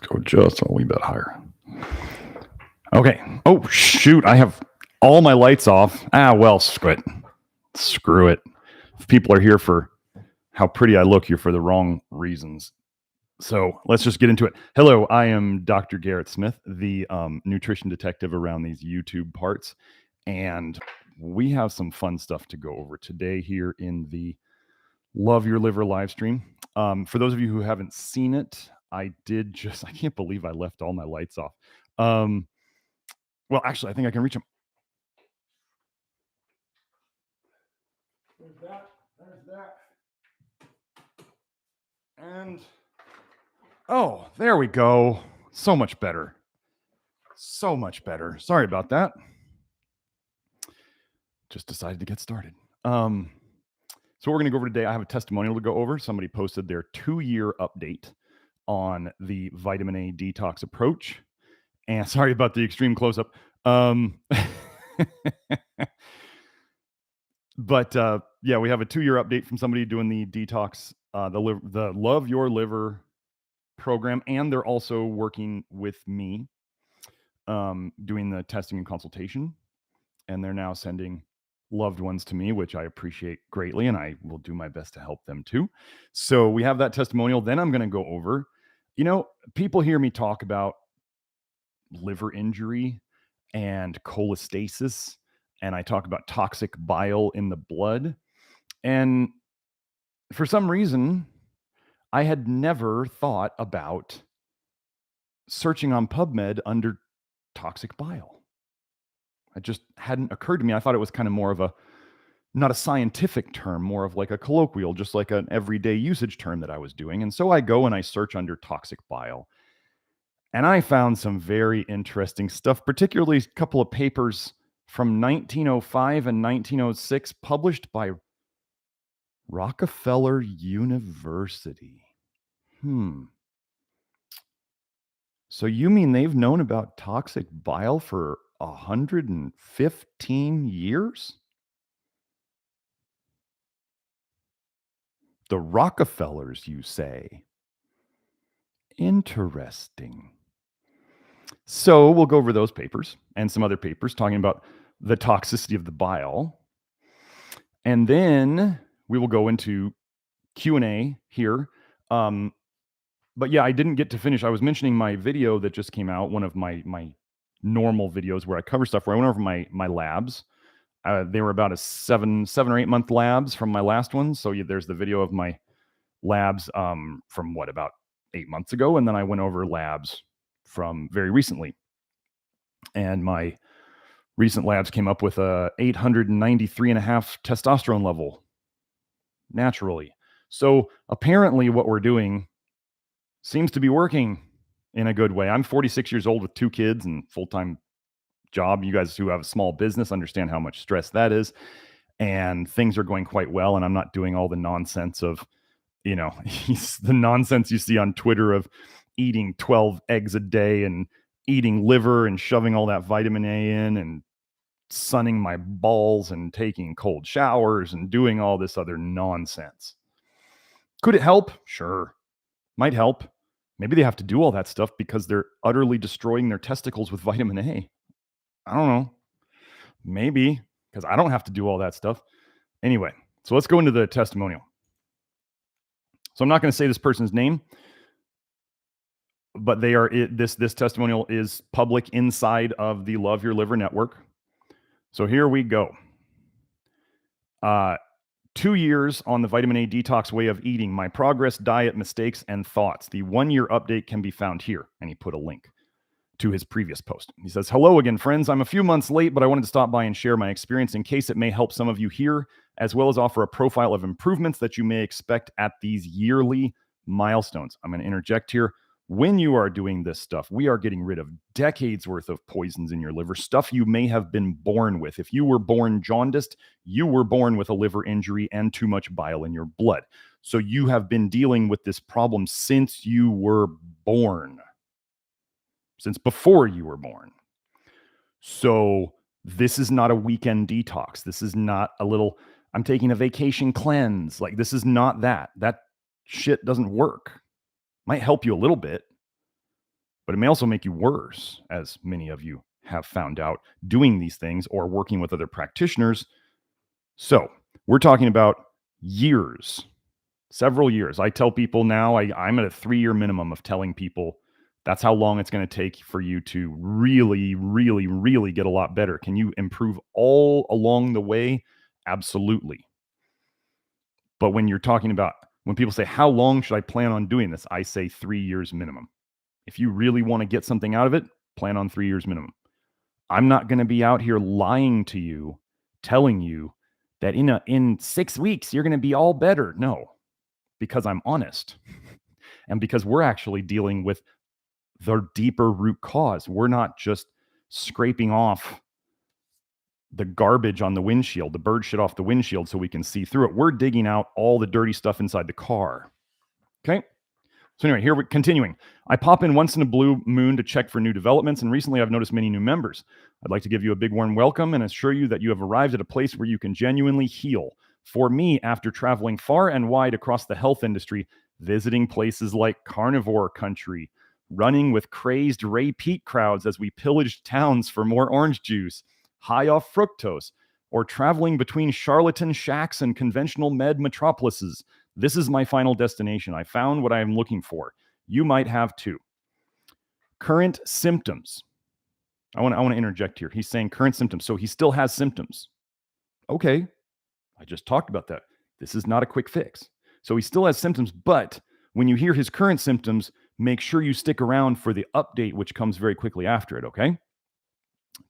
Go just a wee bit higher. Okay. Oh, shoot. I have all my lights off. Well, screw it. Screw it. If people are here for how pretty I look, you're for the wrong reasons. So let's just get into it. Hello, I am Dr. Garrett Smith, the nutrition detective around these YouTube parts. And we have some fun stuff to go over today here in the Love Your Liver live stream. For those of you who haven't seen it, I can't believe I left all my lights off. Well, actually, I think I can reach them. There's that. And, oh, there we go. So much better. So much better. Sorry about that. Just decided to get started. So we're going to go over today. I have a testimonial to go over. Somebody posted their 2-year update on the vitamin A detox approach. And sorry about the extreme close-up. But yeah, we have a 2-year update from somebody doing the detox, the Love Your Liver program. And they're also working with me doing the testing and consultation. And they're now sending loved ones to me, which I appreciate greatly, and I will do my best to help them too. So we have that testimonial. Then I'm going to go over, people hear me talk about liver injury and cholestasis, and I talk about toxic bile in the blood. And for some reason, I had never thought about searching on PubMed under toxic bile. It just hadn't occurred to me. I thought it was kind of more of not a scientific term, more of like a colloquial, just like an everyday usage term that I was doing. And so I go and I search under toxic bile. And I found some very interesting stuff, particularly a couple of papers from 1905 and 1906 published by Rockefeller University. So you mean they've known about toxic bile for 115 years? The Rockefellers, you say? Interesting. So we'll go over those papers and some other papers talking about the toxicity of the bile. And then we will go into Q&A here. But yeah, I didn't get to finish. I was mentioning my video that just came out, one of my normal videos where I cover stuff, where I went over my labs. They were about a 7 or 8 month labs from my last one. So there's the video of my labs from about 8 months ago. And then I went over labs from very recently. And my recent labs came up with a 893.5 testosterone level naturally. So apparently what we're doing seems to be working in a good way. I'm 46 years old with 2 kids and full-time job. You guys who have a small business understand how much stress that is. And things are going quite well. And I'm not doing all the nonsense of, the nonsense you see on Twitter of eating 12 eggs a day and eating liver and shoving all that vitamin A in and sunning my balls and taking cold showers and doing all this other nonsense. Could it help? Sure. Might help. Maybe they have to do all that stuff because they're utterly destroying their testicles with vitamin A. I don't know. Maybe, because I don't have to do all that stuff. Anyway, so let's go into the testimonial. So I'm not going to say this person's name, but this testimonial is public inside of the Love Your Liver network. So here we go. 2 years on the vitamin A detox way of eating, my progress, diet, mistakes, and thoughts. The 1-year update can be found here. And he put a link to his previous post. He says, hello again, friends. I'm a few months late, but I wanted to stop by and share my experience in case it may help some of you here, as well as offer a profile of improvements that you may expect at these yearly milestones. I'm going to interject here. When you are doing this stuff, we are getting rid of decades worth of poisons in your liver, stuff you may have been born with. If you were born jaundiced, you were born with a liver injury and too much bile in your blood. So you have been dealing with this problem since you were born, since before you were born. So this is not a weekend detox. This is not a little, I'm taking a vacation cleanse. Like, this is not that. That shit doesn't work. Might help you a little bit, but it may also make you worse, as many of you have found out doing these things or working with other practitioners. So we're talking about years, several years. I tell people now, I'm at a 3-year minimum of telling people that's how long it's going to take for you to really, really, really get a lot better. Can you improve all along the way? Absolutely. But when you're talking about, when people say, how long should I plan on doing this? I say 3 years minimum. If you really want to get something out of it, plan on 3 years minimum. I'm not going to be out here lying to you, telling you that in 6 weeks, you're going to be all better. No, because I'm honest and because we're actually dealing with the deeper root cause. We're not just scraping off the garbage on the windshield, the bird shit off the windshield so we can see through it. We're digging out all the dirty stuff inside the car. Okay? So anyway, here we're continuing. I pop in once in a blue moon to check for new developments, and recently I've noticed many new members. I'd like to give you a big warm welcome and assure you that you have arrived at a place where you can genuinely heal. For me, after traveling far and wide across the health industry, visiting places like carnivore country, running with crazed Ray Pete crowds as we pillaged towns for more orange juice, high off fructose, or traveling between charlatan shacks and conventional med metropolises, this is my final destination. I found what I am looking for. You might have too. Current symptoms. I want to interject here. He's saying current symptoms. So he still has symptoms. Okay. I just talked about that. This is not a quick fix. So he still has symptoms, but when you hear his current symptoms, make sure you stick around for the update, which comes very quickly after it, okay?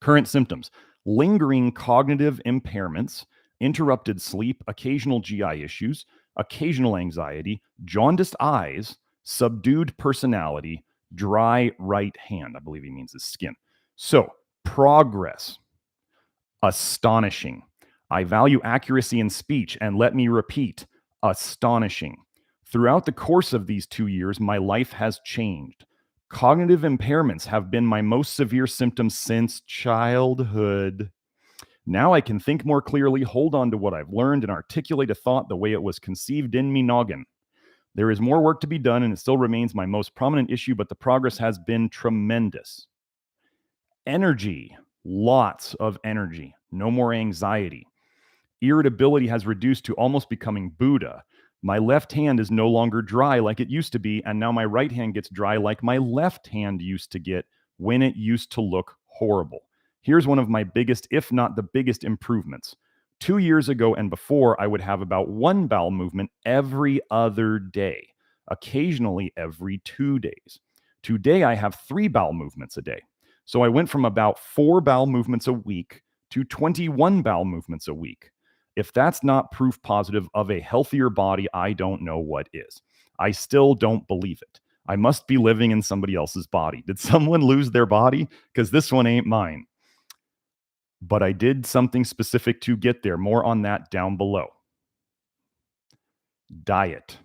Current symptoms. Lingering cognitive impairments, interrupted sleep, occasional GI issues, occasional anxiety, jaundiced eyes, subdued personality, dry right hand. I believe he means his skin. So, progress. Astonishing. I value accuracy in speech, and let me repeat, astonishing. Throughout the course of these 2 years, my life has changed. Cognitive impairments have been my most severe symptom since childhood. Now I can think more clearly, hold on to what I've learned, and articulate a thought the way it was conceived in me noggin. There is more work to be done, and it still remains my most prominent issue, but the progress has been tremendous. Energy, lots of energy, no more anxiety. Irritability has reduced to almost becoming Buddha. My left hand is no longer dry like it used to be, and now my right hand gets dry like my left hand used to get when it used to look horrible. Here's one of my biggest, if not the biggest, improvements. 2 years ago and before, I would have about 1 bowel movement every other day, occasionally every 2 days. Today, I have 3 bowel movements a day. So I went from about 4 bowel movements a week to 21 bowel movements a week. If that's not proof positive of a healthier body, I don't know what is. I still don't believe it. I must be living in somebody else's body. Did someone lose their body? Because this one ain't mine. But I did something specific to get there. More on that down below. Diet.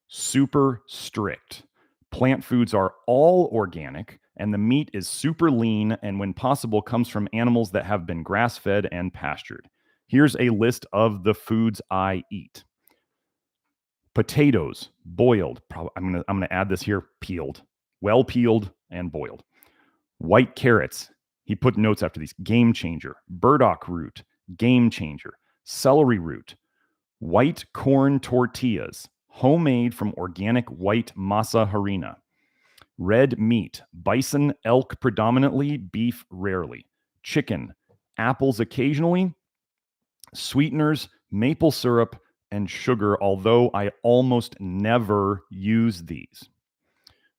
Super strict. Plant foods are all organic, and the meat is super lean, and when possible, comes from animals that have been grass-fed and pastured. Here's a list of the foods I eat. Potatoes, boiled. I'm gonna add this here, peeled. Well peeled and boiled. White carrots. He put notes after these. Game changer. Burdock root. Game changer. Celery root. White corn tortillas. Homemade from organic white masa harina. Red meat. Bison, elk predominantly, beef rarely. Chicken. Apples occasionally. Sweeteners, maple syrup, and sugar, although I almost never use these.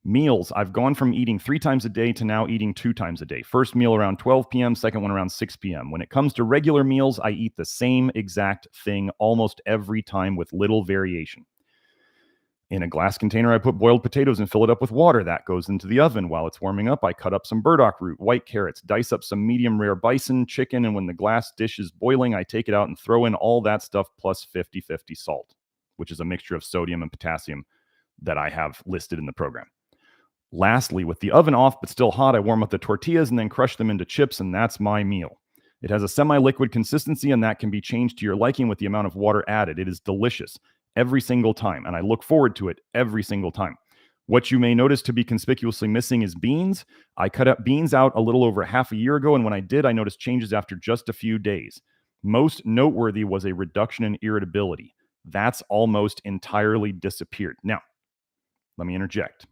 Meals, I've gone from eating 3 times a day to now eating 2 times a day. First meal around 12 p.m., second one around 6 p.m. When it comes to regular meals, I eat the same exact thing almost every time with little variation. In a glass container, I put boiled potatoes and fill it up with water. That goes into the oven. While it's warming up, I cut up some burdock root, white carrots, dice up some medium rare bison, chicken, and when the glass dish is boiling, I take it out and throw in all that stuff plus 50-50 salt, which is a mixture of sodium and potassium that I have listed in the program. Lastly, with the oven off but still hot, I warm up the tortillas and then crush them into chips, and that's my meal. It has a semi-liquid consistency, and that can be changed to your liking with the amount of water added. It is delicious every single time, and I look forward to it every single time. What you may notice to be conspicuously missing is beans. I cut up beans out a little over half a year ago, and when I did, I noticed changes after just a few days. Most noteworthy was a reduction in irritability. That's almost entirely disappeared. Now, let me interject.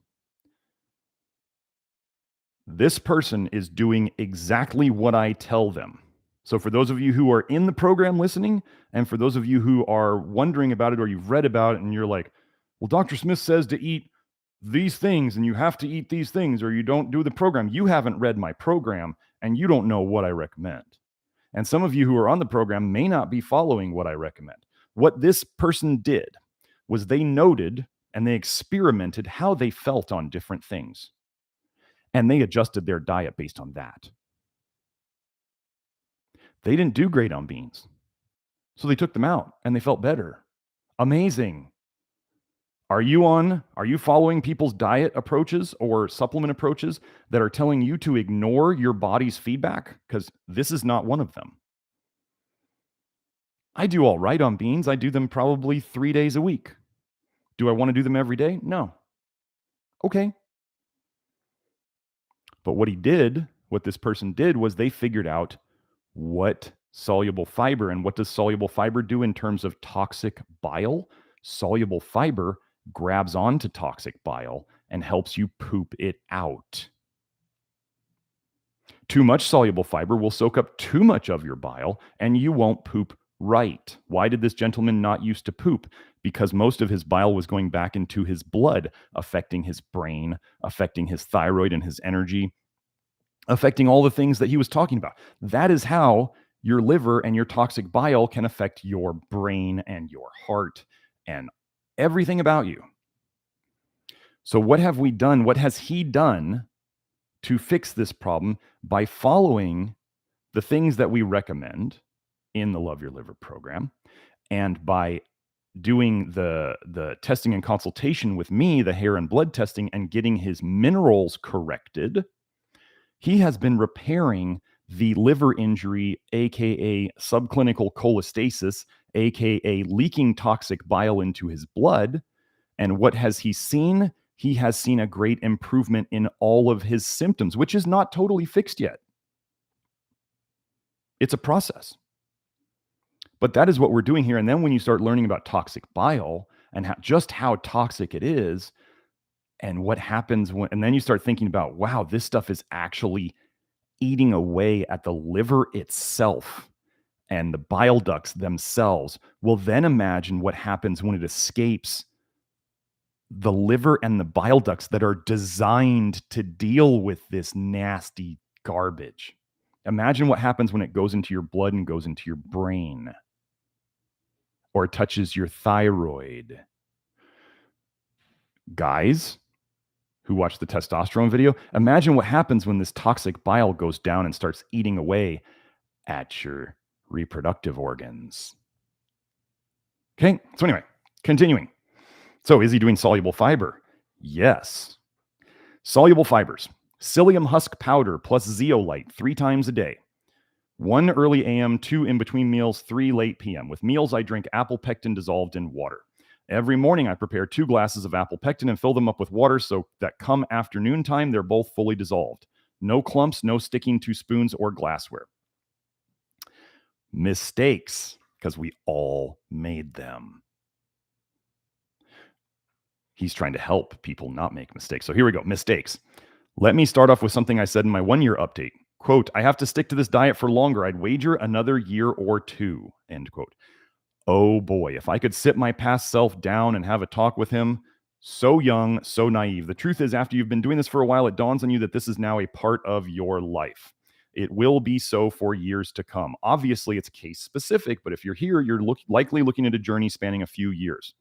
This person is doing exactly what I tell them. So for those of you who are in the program listening, and for those of you who are wondering about it or you've read about it and you're like, well, Dr. Smith says to eat these things and you have to eat these things or you don't do the program. You haven't read my program and you don't know what I recommend. And some of you who are on the program may not be following what I recommend. What this person did was they noted and they experimented how they felt on different things. And they adjusted their diet based on that. They didn't do great on beans. So they took them out and they felt better. Amazing. Are you following people's diet approaches or supplement approaches that are telling you to ignore your body's feedback? Because this is not one of them. I do all right on beans. I do them probably 3 days a week. Do I want to do them every day? No. Okay. But what this person did was they figured out what soluble fiber and what does soluble fiber do in terms of toxic bile? Soluble fiber grabs onto toxic bile and helps you poop it out. Too much soluble fiber will soak up too much of your bile and you won't poop right. Why did this gentleman not used to poop? Because most of his bile was going back into his blood, affecting his brain, affecting his thyroid and his energy, affecting all the things that he was talking about. That is how your liver and your toxic bile can affect your brain and your heart and everything about you. So what have we done? What has he done to fix this problem by following the things that we recommend in the Love Your Liver program and by doing the testing and consultation with me, the hair and blood testing, and getting his minerals corrected? He has been repairing the liver injury, aka subclinical cholestasis, aka leaking toxic bile into his blood. And what has he seen? He has seen a great improvement in all of his symptoms, which is not totally fixed yet. It's a process. But that is what we're doing here. And then when you start learning about toxic bile and just how toxic it is, and what happens and then you start thinking about, wow, this stuff is actually eating away at the liver itself and the bile ducts themselves. Well, then imagine what happens when it escapes the liver and the bile ducts that are designed to deal with this nasty garbage. Imagine what happens when it goes into your blood and goes into your brain or touches your thyroid. Guys who watch the testosterone video, imagine what happens when this toxic bile goes down and starts eating away at your reproductive organs. Okay, so anyway, continuing. So is he doing soluble fiber? Yes. Soluble fibers, psyllium husk powder plus zeolite 3 times a day. 1 early AM, 2 in between meals, 3 late PM. With meals, I drink apple pectin dissolved in water. Every morning, I prepare 2 glasses of apple pectin and fill them up with water so that come afternoon time, they're both fully dissolved. No clumps, no sticking to spoons or glassware. Mistakes, because we all made them. He's trying to help people not make mistakes. So here we go, mistakes. Let me start off with something I said in my 1-year update. Quote, I have to stick to this diet for longer. I'd wager another year or 2, end quote. Oh boy, if I could sit my past self down and have a talk with him. So young, so naive. The truth is, after you've been doing this for a while, it dawns on you that this is now a part of your life. It will be so for years to come. Obviously, it's case specific, but if you're here, you're likely looking at a journey spanning a few years.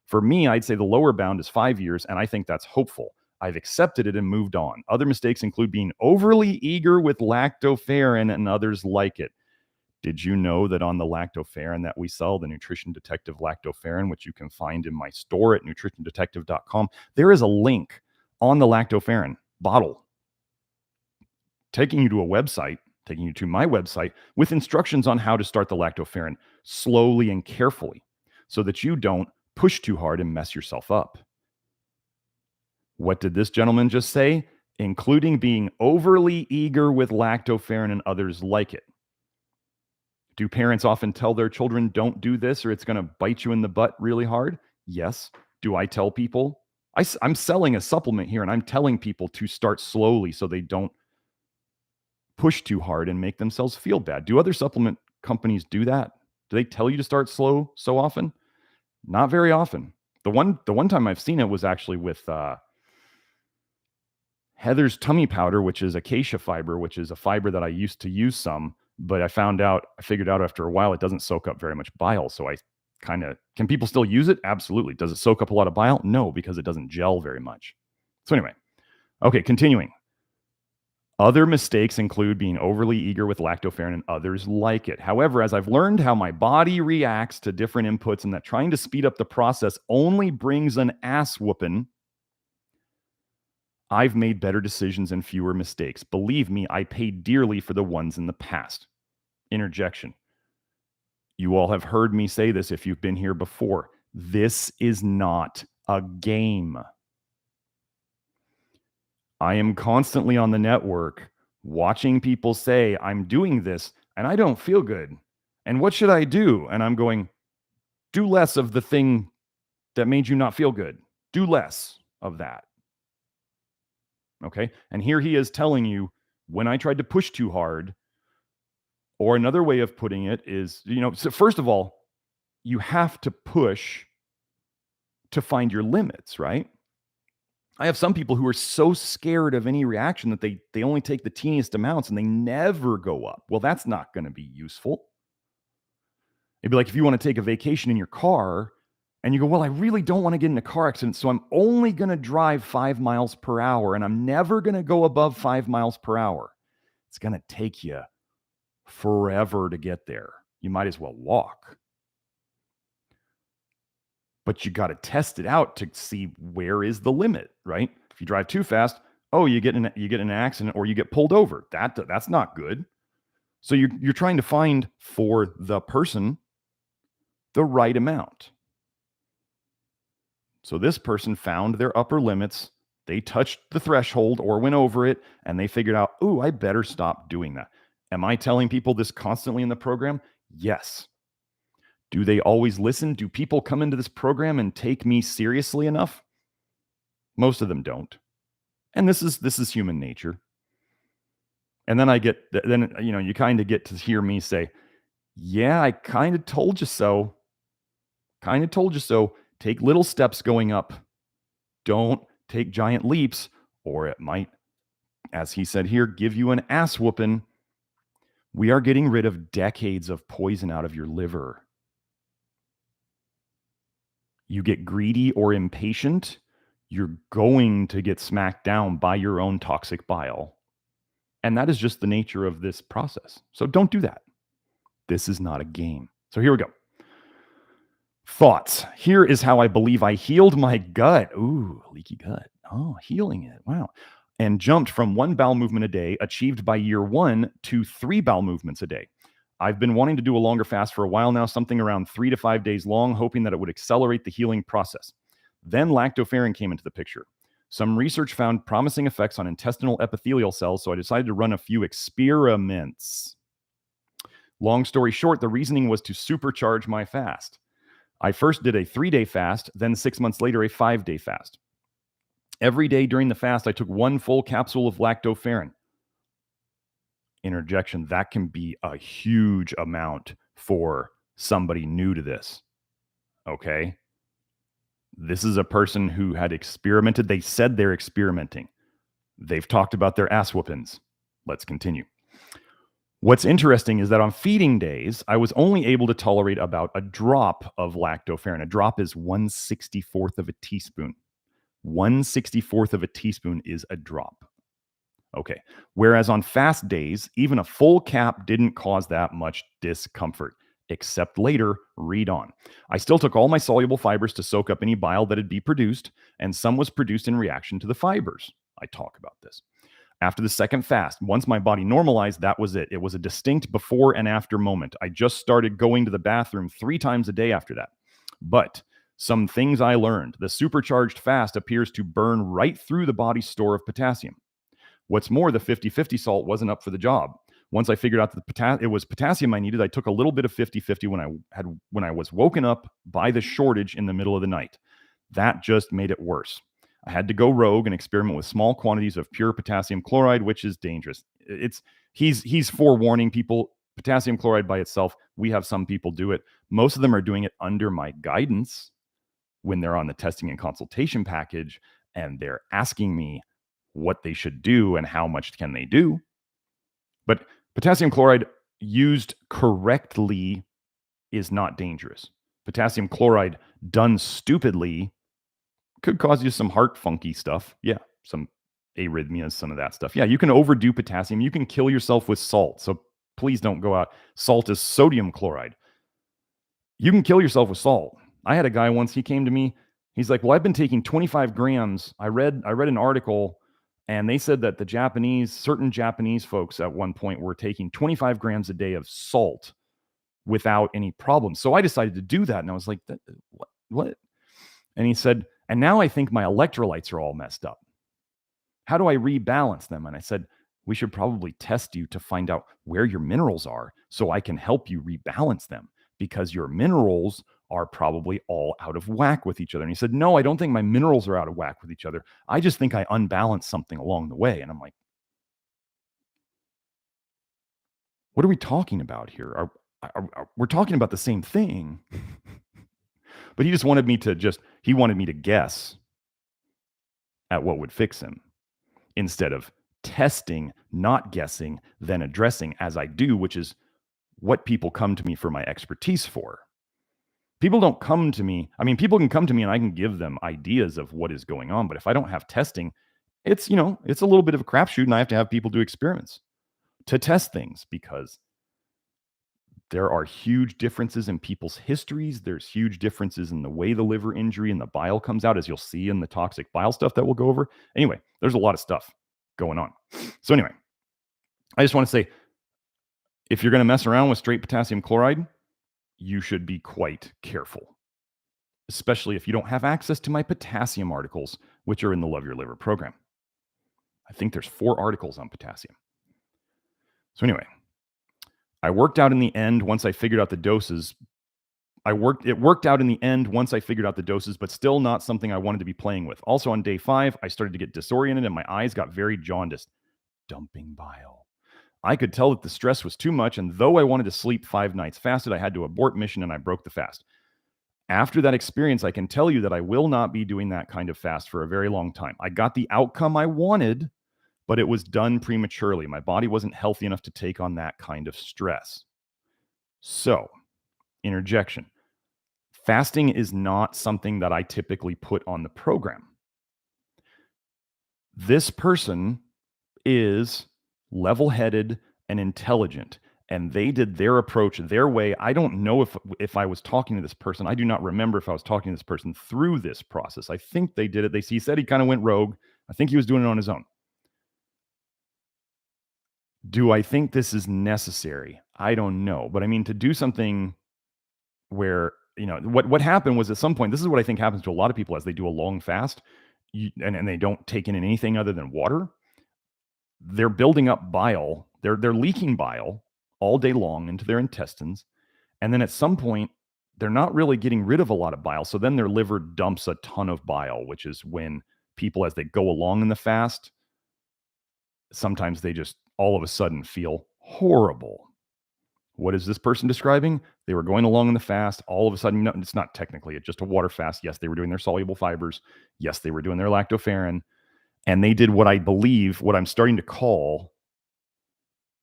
For me, I'd say the lower bound is 5 years, and I think that's hopeful. I've accepted it and moved on. Other mistakes include being overly eager with lactoferrin and others like it. Did you know that on the lactoferrin that we sell, the Nutrition Detective Lactoferrin, which you can find in my store at nutritiondetective.com, there is a link on the lactoferrin bottle taking you to a website, taking you to my website with instructions on how to start the lactoferrin slowly and carefully so that you don't push too hard and mess yourself up. What did this gentleman just say? Including being overly eager with lactoferrin and others like it. Do parents often tell their children, don't do this or it's going to bite you in the butt really hard? Yes. Do I tell people? I'm selling a supplement here and I'm telling people to start slowly so they don't push too hard and make themselves feel bad. Do other supplement companies do that? Do they tell you to start slow so often? Not very often. The one time I've seen it was actually with Heather's tummy powder, which is acacia fiber, which is a fiber that I used to use some, but I figured out after a while it doesn't soak up very much bile. So can people still use it? Absolutely. Does it soak up a lot of bile? No, because it doesn't gel very much. So anyway, okay, continuing. Other mistakes include being overly eager with lactoferrin and others like it. However, as I've learned how my body reacts to different inputs and that trying to speed up the process only brings an ass whooping, I've made better decisions and fewer mistakes. Believe me, I paid dearly for the ones in the past. Interjection. You all have heard me say this if you've been here before. This is not a game. I am constantly on the network watching people say, I'm doing this and I don't feel good. And what should I do? And I'm going, do less of the thing that made you not feel good. Do less of that. Okay. And here he is telling you, when I tried to push too hard, or another way of putting it is, so first of all, you have to push to find your limits, right? I have some people who are so scared of any reaction that they only take the teeniest amounts and they never go up. Well, that's not going to be useful. It'd be like if you want to take a vacation in your car and you go, well, I really don't want to get in a car accident, so I'm only going to drive 5 miles per hour and I'm never going to go above 5 miles per hour. It's going to take you forever to get there. You might as well walk. But you got to test it out to see where is the limit, right? If you drive too fast, you get in an accident or you get pulled over. That's not good. So you're trying to find for the person the right amount. So this person found their upper limits. They touched the threshold or went over it, and they figured out, I better stop doing that. Am I telling people this constantly in the program? Yes. Do they always listen? Do people come into this program and take me seriously enough? Most of them don't. And this is human nature. And then you kind of get to hear me say, yeah, I kind of told you so. Take little steps going up. Don't take giant leaps, or it might, as he said here, give you an ass whooping. We are getting rid of decades of poison out of your liver. You get greedy or impatient, you're going to get smacked down by your own toxic bile. And that is just the nature of this process. So don't do that. This is not a game. So here we go. Thoughts. Here is how I believe I healed my gut. Ooh, leaky gut. Oh, healing it. Wow. And jumped from 1 bowel movement a day, achieved by year 1, to 3 bowel movements a day. I've been wanting to do a longer fast for a while now, something around 3 to 5 days long, hoping that it would accelerate the healing process. Then lactoferrin came into the picture. Some research found promising effects on intestinal epithelial cells, so I decided to run a few experiments. Long story short, the reasoning was to supercharge my fast. I first did a 3-day fast, then 6 months later, a 5-day fast. Every day during the fast, I took 1 full capsule of lactoferrin. Interjection, that can be a huge amount for somebody new to this. Okay? This is a person who had experimented. They said they're experimenting. They've talked about their ass whoopings. Let's continue. What's interesting is that on feeding days, I was only able to tolerate about a drop of lactoferrin. A drop is 1/64th of a teaspoon. 1/64th of a teaspoon is a drop. Okay. Whereas on fast days, even a full cap didn't cause that much discomfort, except later, read on. I still took all my soluble fibers to soak up any bile that had been produced, and some was produced in reaction to the fibers. I talk about this. After the second fast, once my body normalized, that was it. It was a distinct before and after moment. I just started going to the bathroom 3 times a day after that. But Some things I learned. The supercharged fast appears to burn right through the body's store of potassium. What's more, the 50-50 salt wasn't up for the job. Once I figured out that it was potassium I needed, I took a little bit of 50-50 when I was woken up by the shortage in the middle of the night. That just made it worse. I had to go rogue and experiment with small quantities of pure potassium chloride, which is dangerous. He's forewarning people. Potassium chloride by itself, we have some people do it. Most of them are doing it under my guidance when they're on the testing and consultation package, and they're asking me what they should do and how much can they do. But potassium chloride used correctly is not dangerous. Potassium chloride done stupidly could cause you some heart funky stuff. Yeah, some arrhythmias, some of that stuff. Yeah, you can overdo potassium. You can kill yourself with salt. So please don't go out. Salt is sodium chloride. You can kill yourself with salt. I had a guy once, he came to me. He's like, well, I've been taking 25 grams. I read an article and they said that certain Japanese folks at one point were taking 25 grams a day of salt without any problems. So I decided to do that. And I was like, what? And he said, and now I think my electrolytes are all messed up. How do I rebalance them? And I said, we should probably test you to find out where your minerals are so I can help you rebalance them, because your minerals are probably all out of whack with each other. And he said, no, I don't think my minerals are out of whack with each other. I just think I unbalanced something along the way. And I'm like, what are we talking about here? We're talking about the same thing. But he just wanted me to guess at what would fix him instead of testing, not guessing, then addressing as I do, which is what people come to me for my expertise for. People don't come to me. I mean, people can come to me and I can give them ideas of what is going on. But if I don't have testing, it's a little bit of a crapshoot, and I have to have people do experiments to test things, because there are huge differences in people's histories. There's huge differences in the way the liver injury and the bile comes out, as you'll see in the toxic bile stuff that we'll go over. Anyway, there's a lot of stuff going on. So anyway, I just want to say, if you're going to mess around with straight potassium chloride, you should be quite careful, especially if you don't have access to my potassium articles, which are in the Love Your Liver program. I think there's 4 articles on potassium. So anyway, I worked out in the end once I figured out the doses. It worked out in the end once I figured out the doses, but still not something I wanted to be playing with. Also on day 5, I started to get disoriented and my eyes got very jaundiced. Dumping bile. I could tell that the stress was too much, and though I wanted to sleep 5 nights fasted, I had to abort mission and I broke the fast. After that experience, I can tell you that I will not be doing that kind of fast for a very long time. I got the outcome I wanted, but it was done prematurely. My body wasn't healthy enough to take on that kind of stress. So, interjection. Fasting is not something that I typically put on the program. This person is level-headed and intelligent, and they did their approach their way. I don't know if I was talking to this person. I do not remember if I was talking to this person through this process. I think they did it. He said he kind of went rogue. I think he was doing it on his own. Do I think this is necessary? I don't know. But I mean, to do something where, what happened was, at some point, this is what I think happens to a lot of people as they do a long fast, and they don't take in anything other than water. They're building up bile. They're leaking bile all day long into their intestines. And then at some point, they're not really getting rid of a lot of bile. So then their liver dumps a ton of bile, which is when people, as they go along in the fast, sometimes they just all of a sudden feel horrible. What is this person describing? They were going along in the fast. All of a sudden, no, it's not technically, it's just a water fast. Yes, they were doing their soluble fibers. Yes, they were doing their lactoferrin. And they did what I believe, what I'm starting to call,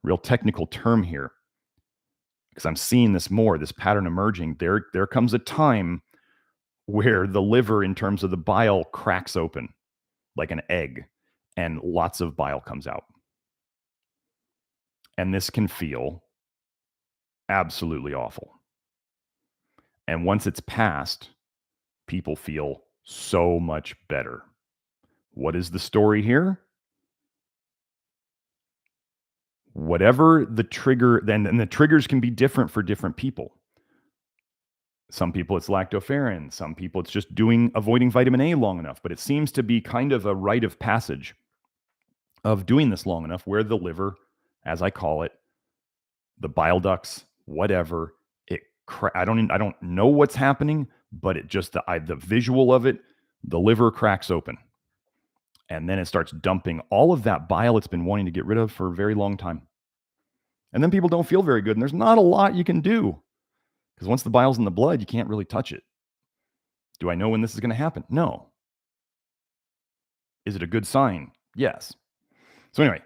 real technical term here, because I'm seeing this pattern emerging. There comes a time where the liver, in terms of the bile, cracks open like an egg, and lots of bile comes out. And this can feel absolutely awful. And once it's passed, people feel so much better. What is the story here? Whatever the trigger, then, and the triggers can be different for different people. Some people it's lactoferrin. Some people it's just avoiding vitamin A long enough. But it seems to be kind of a rite of passage of doing this long enough where the liver, as I call it, the bile ducts, whatever, I don't know what's happening, but it just the visual of it, the liver cracks open. And then it starts dumping all of that bile it's been wanting to get rid of for a very long time. And then people don't feel very good. And there's not a lot you can do. Because once the bile's in the blood, you can't really touch it. Do I know when this is going to happen? No. Is it a good sign? Yes. So anyway,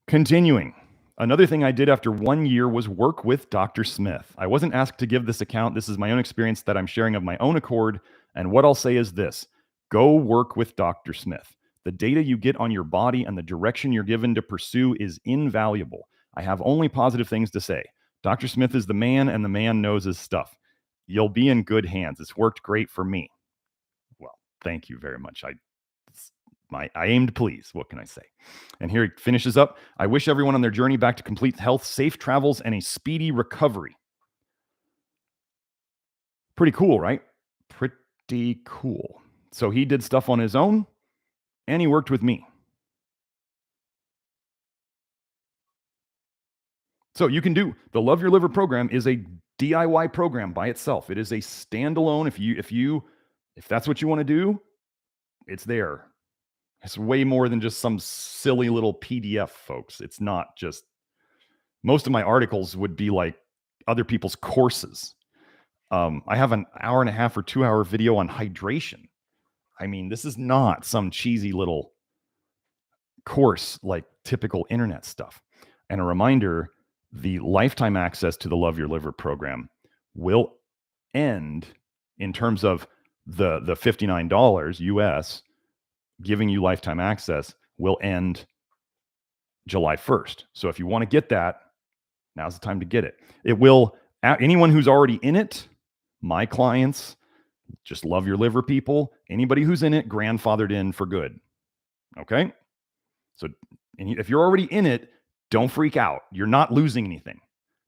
continuing. Another thing I did after 1 year was work with Dr. Smith. I wasn't asked to give this account. This is my own experience that I'm sharing of my own accord. And what I'll say is this: go work with Dr. Smith. The data you get on your body and the direction you're given to pursue is invaluable. I have only positive things to say. Dr. Smith is the man, and the man knows his stuff. You'll be in good hands. It's worked great for me. Well, thank you very much. I aim to please. What can I say? And here he finishes up. I wish everyone on their journey back to complete health, safe travels, and a speedy recovery. Pretty cool, right? Pretty cool. So he did stuff on his own, and he worked with me. So you can do the Love Your Liver program is a DIY program by itself. It is a standalone. If that's what you want to do, it's there. It's way more than just some silly little PDF, folks. It's not just, most of my articles would be like other people's courses. I have an 1.5 or 2 hour video on hydration. I mean, this is not some cheesy little course like typical internet stuff. And a reminder, the lifetime access to the Love Your Liver program will end in terms of the $59 US giving you lifetime access will end July 1st. So if you want to get that, now's the time to get it. It will, anyone who's already in it, my clients, just Love Your Liver people, anybody who's in it, grandfathered in for good. Okay? So if you're already in it, don't freak out. You're not losing anything.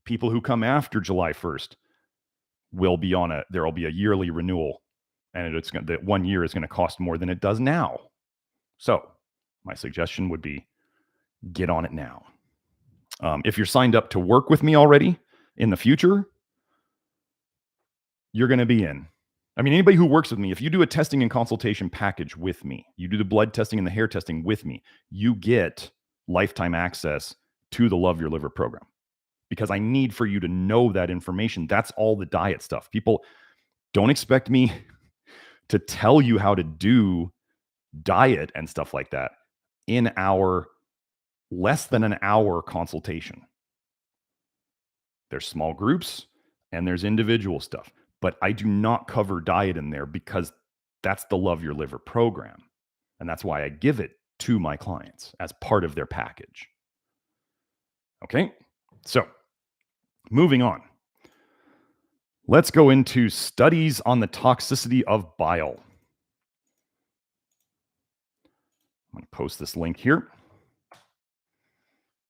People who come after July 1st will be there'll be a yearly renewal, and that 1 year is going to cost more than it does now. So my suggestion would be get on it now. If you're signed up to work with me already in the future, you're going to be in. I mean, anybody who works with me, if you do a testing and consultation package with me, you do the blood testing and the hair testing with me, you get lifetime access to the Love Your Liver program, because I need for you to know that information. That's all the diet stuff. People don't expect me to tell you how to do diet and stuff like that in our less than an hour consultation. There's small groups and there's individual stuff, but I do not cover diet in there because that's the Love Your Liver program. And that's why I give it to my clients as part of their package. Okay, so moving on. Let's go into studies on the toxicity of bile. I'm going to post this link here.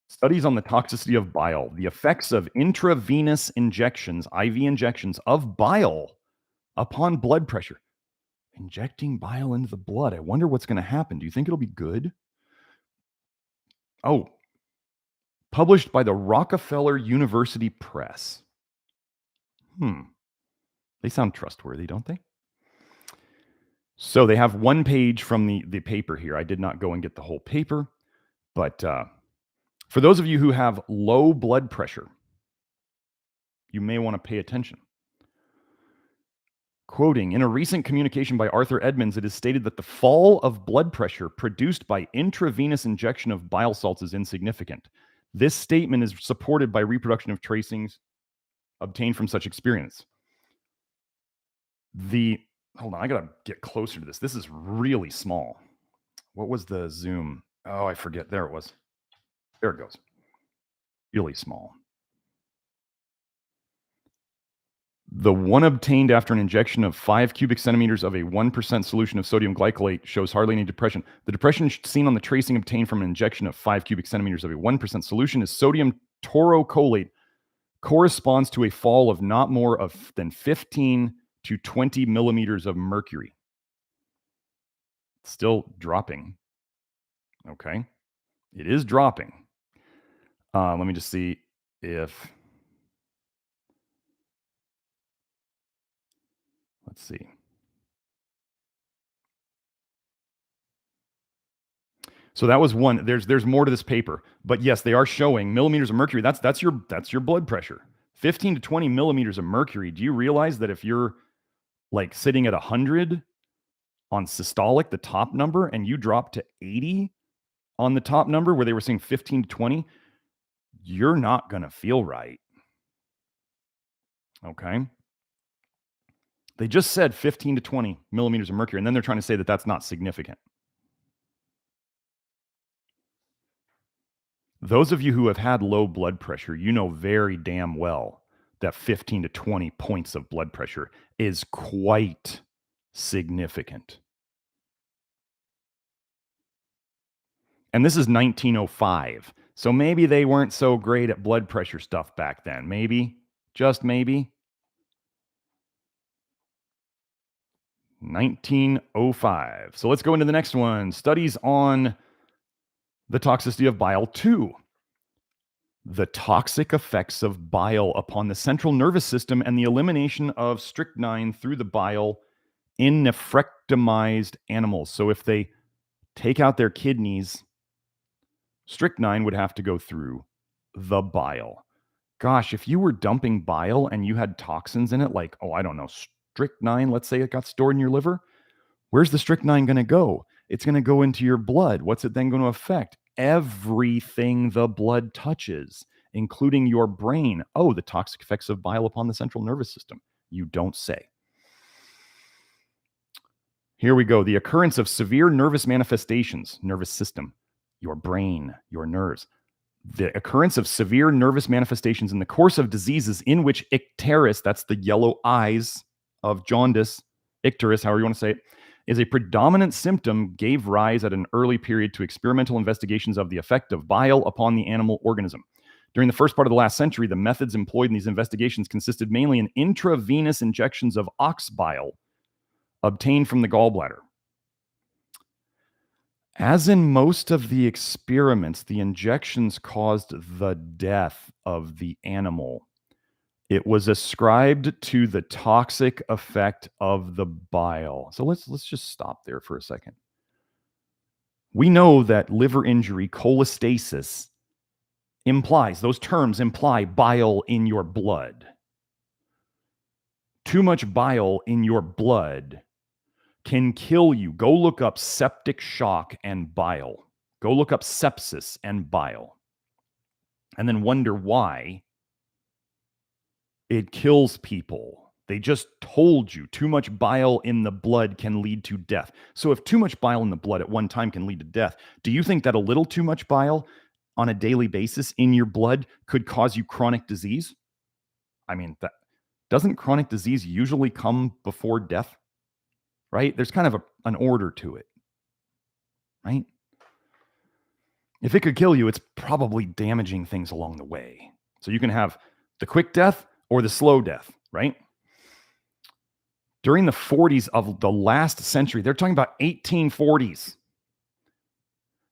Studies on the toxicity of bile, the effects of intravenous injections, IV injections of bile upon blood pressure. Injecting bile into the blood. I wonder what's going to happen. Do you think it'll be good? Oh, published by the Rockefeller University Press. They sound trustworthy, don't they? So they have one page from the paper here. I did not go and get the whole paper, but for those of you who have low blood pressure, you may want to pay attention. Quoting, in a recent communication by Arthur Edmonds, it is stated that the fall of blood pressure produced by intravenous injection of bile salts is insignificant. This statement is supported by reproduction of tracings obtained from such experience. Hold on, I gotta get closer to this. This is really small. What was the zoom? Oh, I forget. There it was. There it goes. Really small. The one obtained after an injection of 5 cubic centimeters of a 1% solution of sodium glycolate shows hardly any depression. The depression seen on the tracing obtained from an injection of 5 cubic centimeters of a 1% solution is sodium taurocolate corresponds to a fall of not more than 15 to 20 millimeters of mercury. Still dropping. Okay. It is dropping. Let me just see if, let's see. So that was one. There's more to this paper, but yes, they are showing millimeters of mercury. That's your blood pressure. 15 to 20 millimeters of mercury. Do you realize that if you're like sitting at 100 on systolic, the top number, and you drop to 80 on the top number where they were saying 15 to 20, you're not going to feel right. Okay. They just said 15 to 20 millimeters of mercury, and then they're trying to say that that's not significant. Those of you who have had low blood pressure, you know very damn well that 15 to 20 points of blood pressure is quite significant. And this is 1905. So maybe they weren't so great at blood pressure stuff back then. Maybe, just maybe. 1905. So let's go into the next one. Studies on the toxicity of bile 2. The toxic effects of bile upon the central nervous system and the elimination of strychnine through the bile in nephrectomized animals. So if they take out their kidneys, strychnine would have to go through the bile. Gosh, if you were dumping bile and you had toxins in it, like, oh, I don't know, strychnine, let's say it got stored in your liver, where's the strychnine going to go? It's going to go into your blood. What's it then going to affect? Everything the blood touches, including your brain. Oh, the toxic effects of bile upon the central nervous system. You don't say. Here we go. The occurrence of severe nervous manifestations, nervous system, your brain, your nerves. The occurrence of severe nervous manifestations in the course of diseases in which icterus, that's the yellow eyes of jaundice, icterus, however you want to say it, is a predominant symptom, gave rise at an early period to experimental investigations of the effect of bile upon the animal organism. During the first part of the last century, the methods employed in these investigations consisted mainly in intravenous injections of ox bile obtained from the gallbladder. As in most of the experiments, the injections caused the death of the animal. It was ascribed to the toxic effect of the bile. So let's just stop there for a second. We know that liver injury, cholestasis, those terms imply bile in your blood. Too much bile in your blood can kill you. Go look up septic shock and bile. Go look up sepsis and bile. And then wonder why it kills people. They just told you too much bile in the blood can lead to death. So if too much bile in the blood at one time can lead to death, do you think that a little too much bile on a daily basis in your blood could cause you chronic disease? I mean, doesn't chronic disease usually come before death? Right? There's kind of an order to it, right? If it could kill you, it's probably damaging things along the way. So you can have the quick death or the slow death, right? During the 40s of the last century, they're talking about 1840s.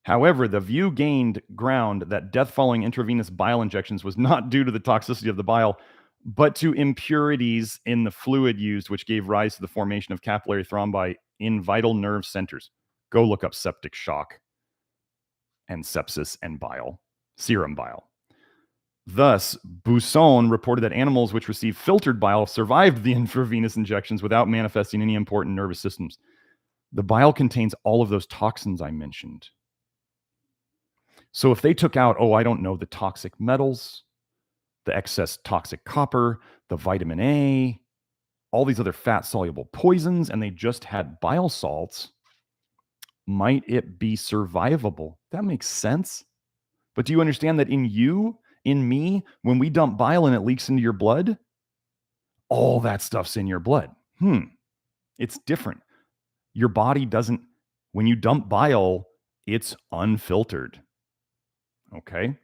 However, the view gained ground that death following intravenous bile injections was not due to the toxicity of the bile, but to impurities in the fluid used, which gave rise to the formation of capillary thrombi in vital nerve centers. Go look up septic shock and sepsis and bile, serum bile. Thus, Busson reported that animals which received filtered bile survived the intravenous injections without manifesting any important nervous systems. The bile contains all of those toxins I mentioned. So if they took out, the toxic metals, the excess toxic copper, the vitamin A, all these other fat-soluble poisons, and they just had bile salts, might it be survivable? That makes sense. But do you understand that in you, in me, when we dump bile and it leaks into your blood, all that stuff's in your blood? It's different. Your body doesn't, when you dump bile, it's unfiltered. Okay?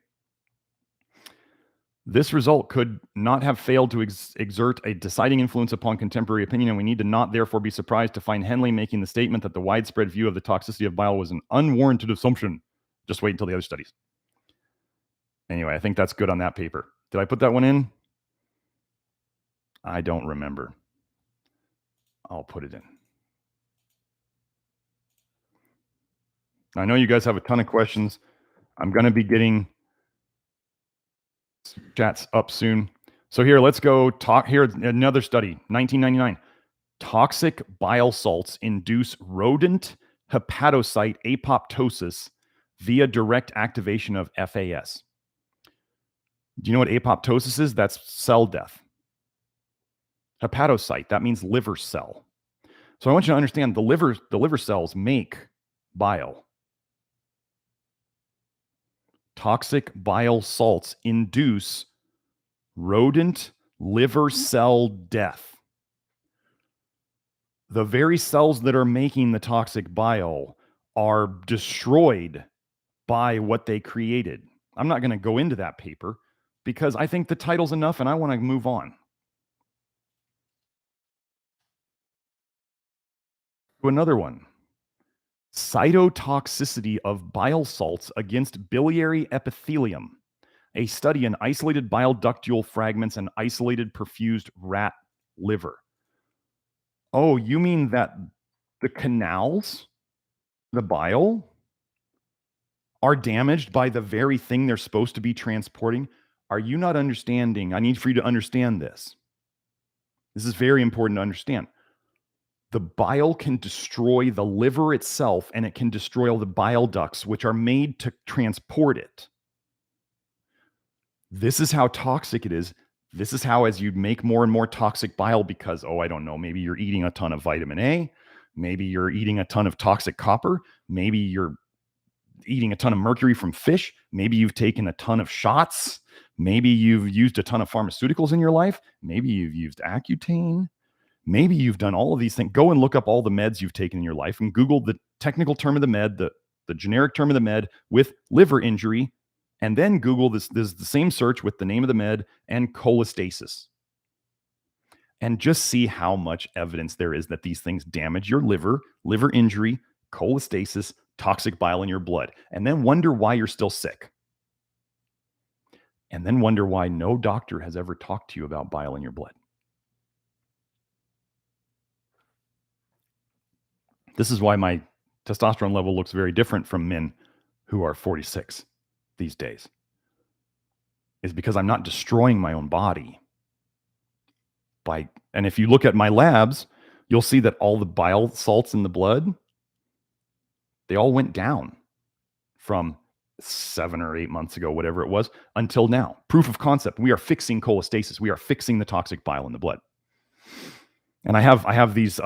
This result could not have failed to exert a deciding influence upon contemporary opinion, and we need to not therefore be surprised to find Henley making the statement that the widespread view of the toxicity of bile was an unwarranted assumption. Just wait until the other studies. Anyway, I think that's good on that paper. Did I put that one in? I don't remember. I'll put it in. I know you guys have a ton of questions. I'm going to be getting chats up soon. So here, let's go talk. Here, another study, 1999. Toxic bile salts induce rodent hepatocyte apoptosis via direct activation of FAS. Do you know what apoptosis is? That's cell death. Hepatocyte, that means liver cell. So I want you to understand the liver cells make bile. Toxic bile salts induce rodent liver cell death. The very cells that are making the toxic bile are destroyed by what they created. I'm not going to go into that paper because I think the title's enough and I want to move on. To another one. Cytotoxicity of bile salts against biliary epithelium. A study in isolated bile ductule fragments and isolated perfused rat liver. Oh, you mean that the canals, the bile, are damaged by the very thing they're supposed to be transporting? Are you not understanding? I need for you to understand this. This is very important to understand. The bile can destroy the liver itself, and it can destroy all the bile ducts, which are made to transport it. This is how toxic it is. This is how, as you make more and more toxic bile, because, I don't know, maybe you're eating a ton of vitamin A, maybe you're eating a ton of toxic copper, maybe you're eating a ton of mercury from fish, maybe you've taken a ton of shots, maybe you've used a ton of pharmaceuticals in your life, maybe you've used Accutane, maybe you've done all of these things. Go and look up all the meds you've taken in your life and Google the technical term of the med, the generic term of the med with liver injury, and then Google this the same search with the name of the med and cholestasis. And just see how much evidence there is that these things damage your liver injury, cholestasis, toxic bile in your blood, and then wonder why you're still sick. And then wonder why no doctor has ever talked to you about bile in your blood. This is why my testosterone level looks very different from men who are 46 these days. Is because I'm not destroying my own body. And if you look at my labs, you'll see that all the bile salts in the blood, they all went down from 7 or 8 months ago, whatever it was, until now. Proof of concept. We are fixing cholestasis. We are fixing the toxic bile in the blood. And I have these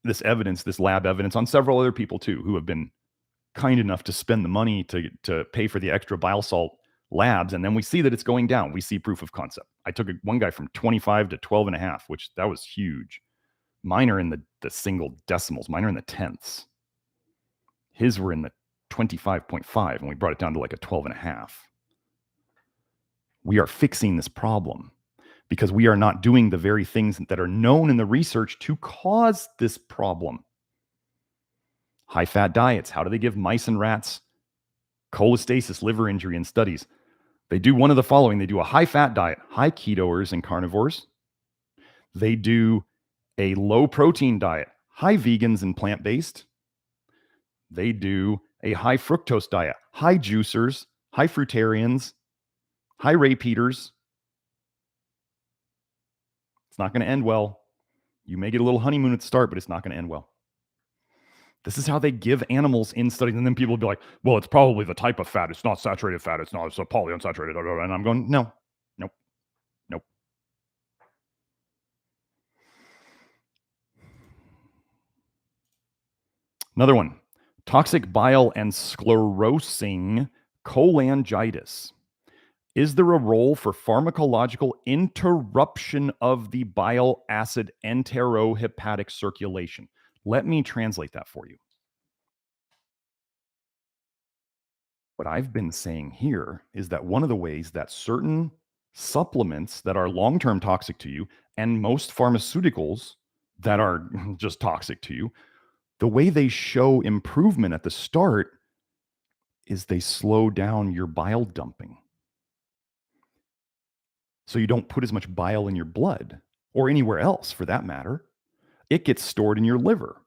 this evidence, this lab evidence on several other people too, who have been kind enough to spend the money to pay for the extra bile salt labs. And then we see that it's going down. We see proof of concept. I took one guy from 25 to 12 and a half, which that was huge. Mine are in the single decimals. Mine are in the tenths. His were in the 25.5, and we brought it down to like a 12 and a half. We are fixing this problem because we are not doing the very things that are known in the research to cause this problem. High-fat diets. How do they give mice and rats cholestasis, liver injury in studies? They do one of the following. They do a high-fat diet, high ketoers and carnivores. They do a low-protein diet, high vegans and plant-based. They do a high fructose diet, high juicers, high fruitarians, high rape eaters. It's not going to end well. You may get a little honeymoon at the start, but it's not going to end well. This is how they give animals in studies. And then people will be like, well, it's probably the type of fat. It's not saturated fat. It's a polyunsaturated. And I'm going, no. Another one, toxic bile and sclerosing cholangitis. Is there a role for pharmacological interruption of the bile acid enterohepatic circulation? Let me translate that for you. What I've been saying here is that one of the ways that certain supplements that are long-term toxic to you and most pharmaceuticals that are just toxic to you, the way they show improvement at the start is they slow down your bile dumping. So you don't put as much bile in your blood or anywhere else for that matter. It gets stored in your liver.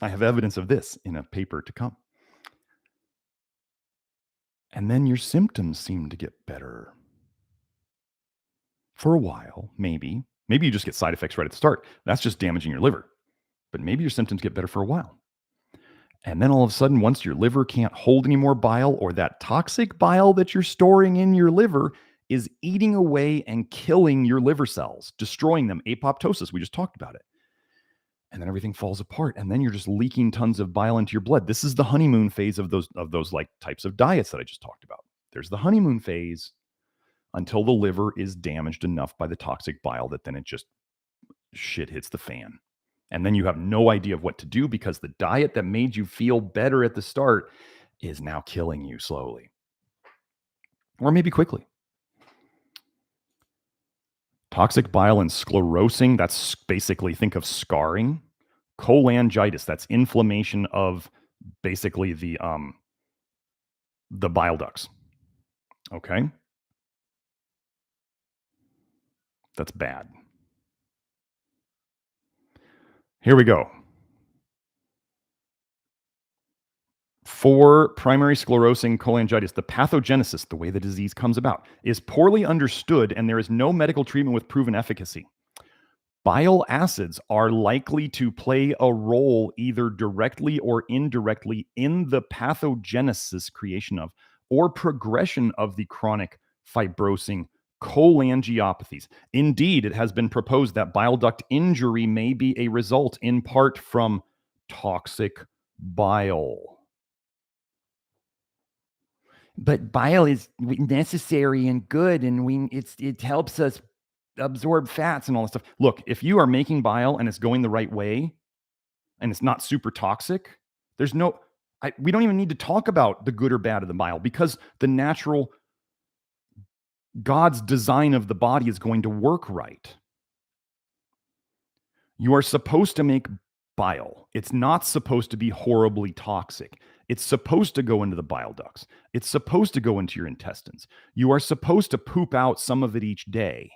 I have evidence of this in a paper to come. And then your symptoms seem to get better. For a while, maybe. Maybe you just get side effects right at the start. That's just damaging your liver. But maybe your symptoms get better for a while. And then all of a sudden, once your liver can't hold any more bile, or that toxic bile that you're storing in your liver is eating away and killing your liver cells, destroying them, apoptosis, we just talked about it. And then everything falls apart, and then you're just leaking tons of bile into your blood. This is the honeymoon phase of those like types of diets that I just talked about. There's the honeymoon phase until the liver is damaged enough by the toxic bile that then it just shit hits the fan. And then you have no idea of what to do because the diet that made you feel better at the start is now killing you slowly. Or maybe quickly. Toxic bile and sclerosing, that's basically, think of scarring. Cholangitis, that's inflammation of basically the bile ducts. Okay? That's bad. Here we go. For primary sclerosing cholangitis, the pathogenesis, the way the disease comes about, is poorly understood and there is no medical treatment with proven efficacy. Bile acids are likely to play a role either directly or indirectly in the pathogenesis, creation of, or progression of the chronic fibrosing cholangiopathies. Indeed, it has been proposed that bile duct injury may be a result in part from toxic bile. But bile is necessary and good, and it helps us absorb fats and all this stuff. Look, if you are making bile and it's going the right way and it's not super toxic, we don't even need to talk about the good or bad of the bile because the natural God's design of the body is going to work right. You are supposed to make bile. It's not supposed to be horribly toxic. It's supposed to go into the bile ducts. It's supposed to go into your intestines. You are supposed to poop out some of it each day.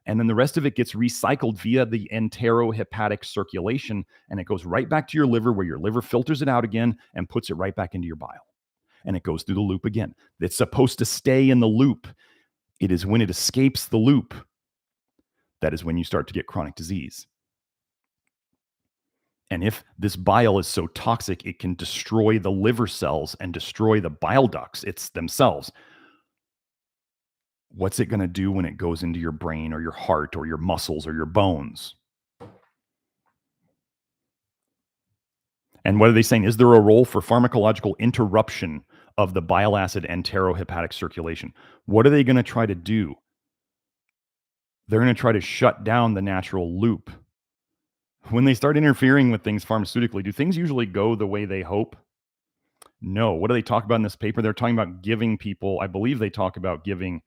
And then the rest of it gets recycled via the enterohepatic circulation, and it goes right back to your liver where your liver filters it out again and puts it right back into your bile. And it goes through the loop again. It's supposed to stay in the loop. It is when it escapes the loop that is when you start to get chronic disease. And if this bile is so toxic, it can destroy the liver cells and destroy the bile ducts themselves. What's it going to do when it goes into your brain or your heart or your muscles or your bones? And what are they saying? Is there a role for pharmacological interruption of the bile acid enterohepatic circulation? What are they going to try to do? They're going to try to shut down the natural loop. When they start interfering with things pharmaceutically, do things usually go the way they hope? No. What do they talk about in this paper? They're talking about giving people, I believe they talk about giving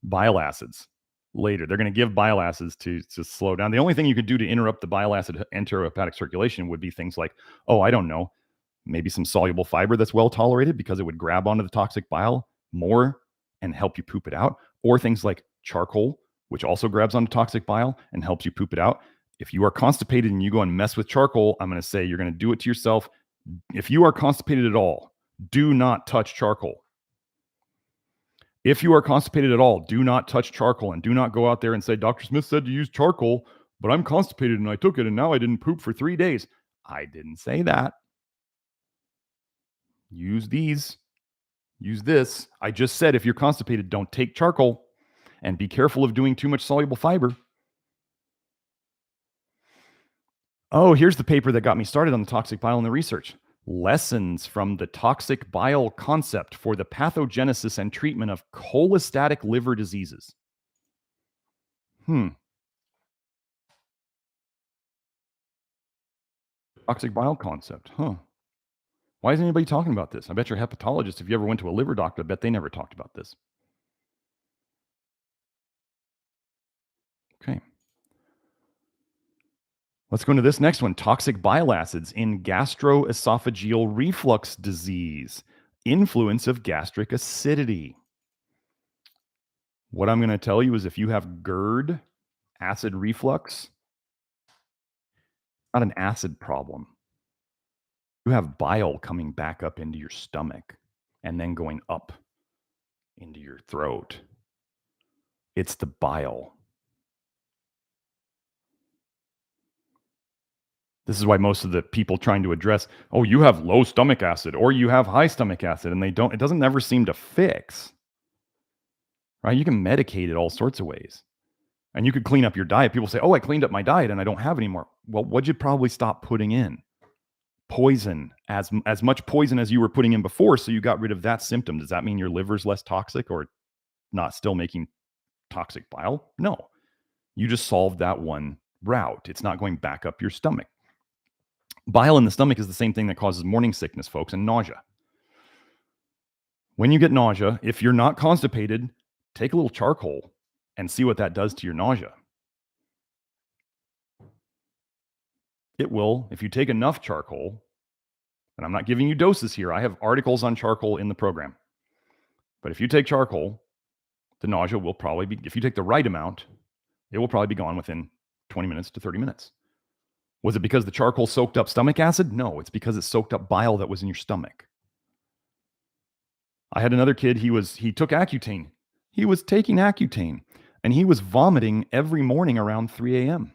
bile acids later. They're going to give bile acids to slow down. The only thing you could do to interrupt the bile acid enterohepatic circulation would be things like, I don't know, maybe some soluble fiber that's well tolerated because it would grab onto the toxic bile more and help you poop it out. Or things like charcoal, which also grabs onto toxic bile and helps you poop it out. If you are constipated and you go and mess with charcoal, I'm going to say you're going to do it to yourself. If you are constipated at all, do not touch charcoal. If you are constipated at all, do not touch charcoal and do not go out there and say, Dr. Smith said to use charcoal, but I'm constipated and I took it and now I didn't poop for 3 days. I didn't say that. Use these. Use this. I just said if you're constipated, don't take charcoal and be careful of doing too much soluble fiber. Oh, here's the paper that got me started on the toxic bile and the research. Lessons from the toxic bile concept for the pathogenesis and treatment of cholestatic liver diseases. Toxic bile concept, huh? Why isn't anybody talking about this? I bet your hepatologist, if you ever went to a liver doctor, I bet they never talked about this. Okay. Let's go into this next one. Toxic bile acids in gastroesophageal reflux disease. Influence of gastric acidity. What I'm going to tell you is if you have GERD, acid reflux, not an acid problem. You have bile coming back up into your stomach and then going up into your throat. It's the bile. This is why most of the people trying to address, oh, you have low stomach acid or you have high stomach acid, and it doesn't ever seem to fix, right? You can medicate it all sorts of ways. And you could clean up your diet. People say, oh, I cleaned up my diet and I don't have any more. Well, what'd you probably stop putting in? Poison, as much poison as you were putting in before, so you got rid of that symptom. Does that mean your liver's less toxic or not still making toxic bile? No. You just solved that one route. It's not going back up your stomach. Bile in the stomach is the same thing that causes morning sickness, folks, and nausea. When you get nausea, if you're not constipated, take a little charcoal and see what that does to your nausea. It will, if you take enough charcoal, and I'm not giving you doses here. I have articles on charcoal in the program. But if you take charcoal, the nausea will probably be, if you take the right amount, it will probably be gone within 20 minutes to 30 minutes. Was it because the charcoal soaked up stomach acid? No, it's because it soaked up bile that was in your stomach. I had another kid, he took Accutane. He was taking Accutane and he was vomiting every morning around 3 a.m.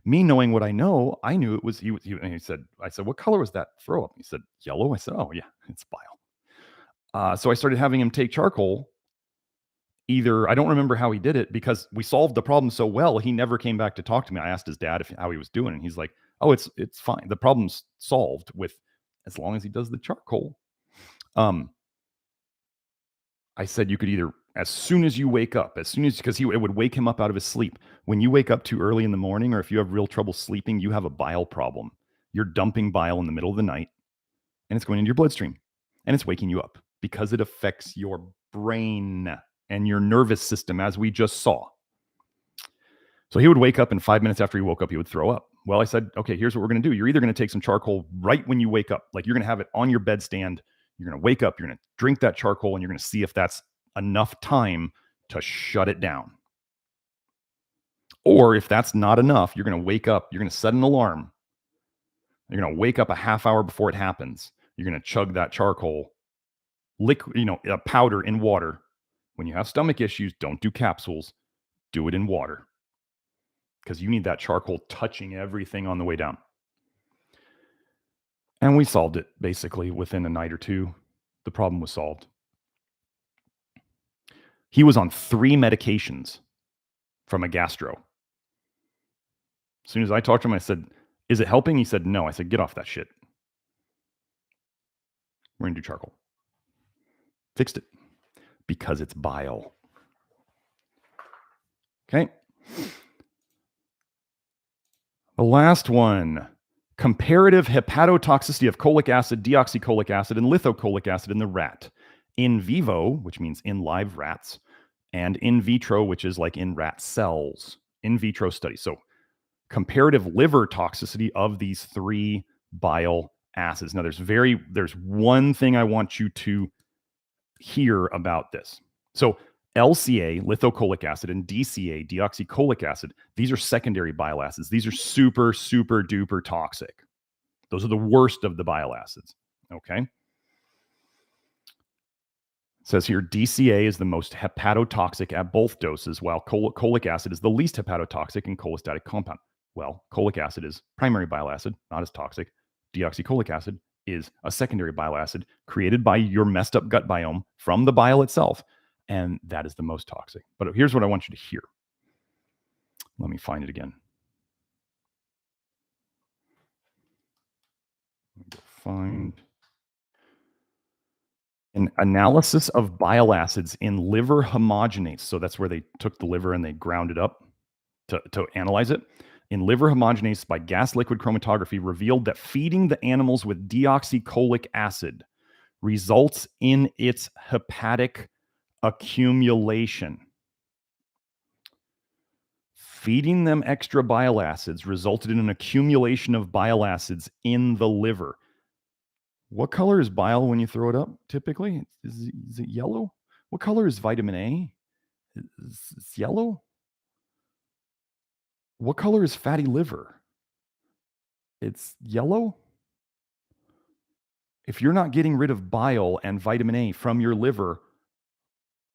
Me knowing what I know, I knew it was, and I said, what color was that throw up? He said, yellow. I said, oh yeah, it's bile. So I started having him take charcoal. Either, I don't remember how he did it because we solved the problem so well, he never came back to talk to me. I asked his dad how he was doing, and he's like, oh, it's fine. The problem's solved with, as long as he does the charcoal. I said you could either, as soon as you wake up, because it would wake him up out of his sleep. When you wake up too early in the morning, or if you have real trouble sleeping, you have a bile problem. You're dumping bile in the middle of the night, and it's going into your bloodstream, and it's waking you up because it affects your brain and your nervous system, as we just saw. So he would wake up, and 5 minutes after he woke up, he would throw up. Well, I said, okay, here's what we're going to do. You're either going to take some charcoal right when you wake up, like you're going to have it on your bedstand. You're going to wake up, you're going to drink that charcoal, and you're going to see if that's enough time to shut it down. Or if that's not enough, you're going to wake up, you're going to set an alarm. You're going to wake up a half hour before it happens. You're going to chug that charcoal, liquid, a powder in water. When you have stomach issues, don't do capsules. Do it in water because you need that charcoal touching everything on the way down. And we solved it basically within a night or two. The problem was solved. He was on 3 medications from a gastro. As soon as I talked to him, I said, is it helping? He said, no. I said, get off that shit. We're going to do charcoal. Fixed it because it's bile. Okay. The last one, comparative hepatotoxicity of cholic acid, deoxycholic acid, and lithocholic acid in the rat. In vivo, which means in live rats, and in vitro, which is like in rat cells, in vitro studies. So comparative liver toxicity of these 3 bile acids. Now there's one thing I want you to hear about this. So LCA, lithocholic acid, and DCA, deoxycholic acid, these are secondary bile acids. These are super, super duper toxic. Those are the worst of the bile acids. Okay. It says here, DCA is the most hepatotoxic at both doses, while cholic acid is the least hepatotoxic and cholestatic compound. Well, cholic acid is primary bile acid, not as toxic. Deoxycholic acid is a secondary bile acid created by your messed up gut biome from the bile itself, and that is the most toxic. But here's what I want you to hear. Let me find it again. Find an analysis of bile acids in liver homogenates. So that's where they took the liver and they ground it up to analyze it. in liver homogenase by gas liquid chromatography revealed that feeding the animals with deoxycholic acid results in its hepatic accumulation. Feeding them extra bile acids resulted in an accumulation of bile acids in the liver. What color is bile when you throw it up typically? Is it yellow? What color is vitamin A? It's yellow? What color is fatty liver? It's yellow? If you're not getting rid of bile and vitamin A from your liver,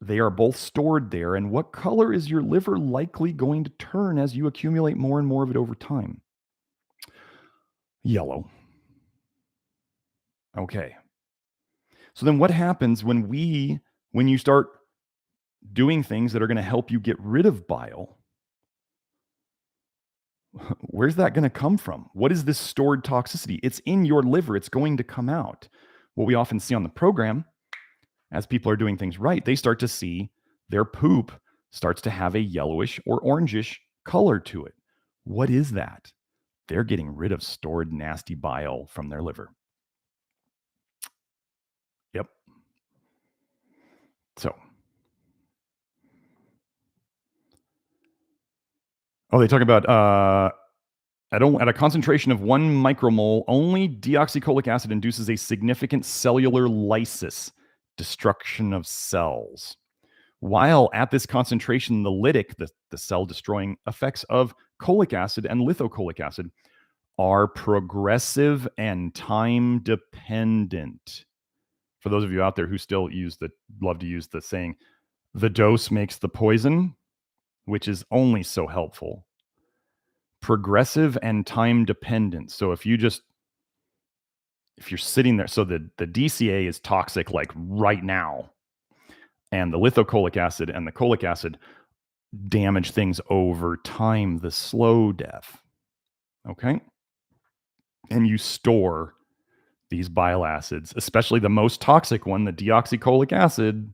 they are both stored there. And what color is your liver likely going to turn as you accumulate more and more of it over time? Yellow. Okay. So then what happens when you start doing things that are going to help you get rid of bile? Where's that going to come from? What is this stored toxicity? It's in your liver. It's going to come out. What we often see on the program, as people are doing things right, they start to see their poop starts to have a yellowish or orangish color to it. What is that? They're getting rid of stored nasty bile from their liver. Yep. So, they talk about at a concentration of 1 micromole, only deoxycholic acid induces a significant cellular lysis, destruction of cells. While at this concentration, the lytic, the cell-destroying effects of cholic acid and lithocholic acid are progressive and time-dependent. For those of you out there who still love to use the saying, the dose makes the poison, which is only so helpful. Progressive and time-dependent. So if you're sitting there, so the DCA is toxic like right now, and the lithocholic acid and the cholic acid damage things over time, the slow death. Okay? And you store these bile acids, especially the most toxic one, the deoxycholic acid,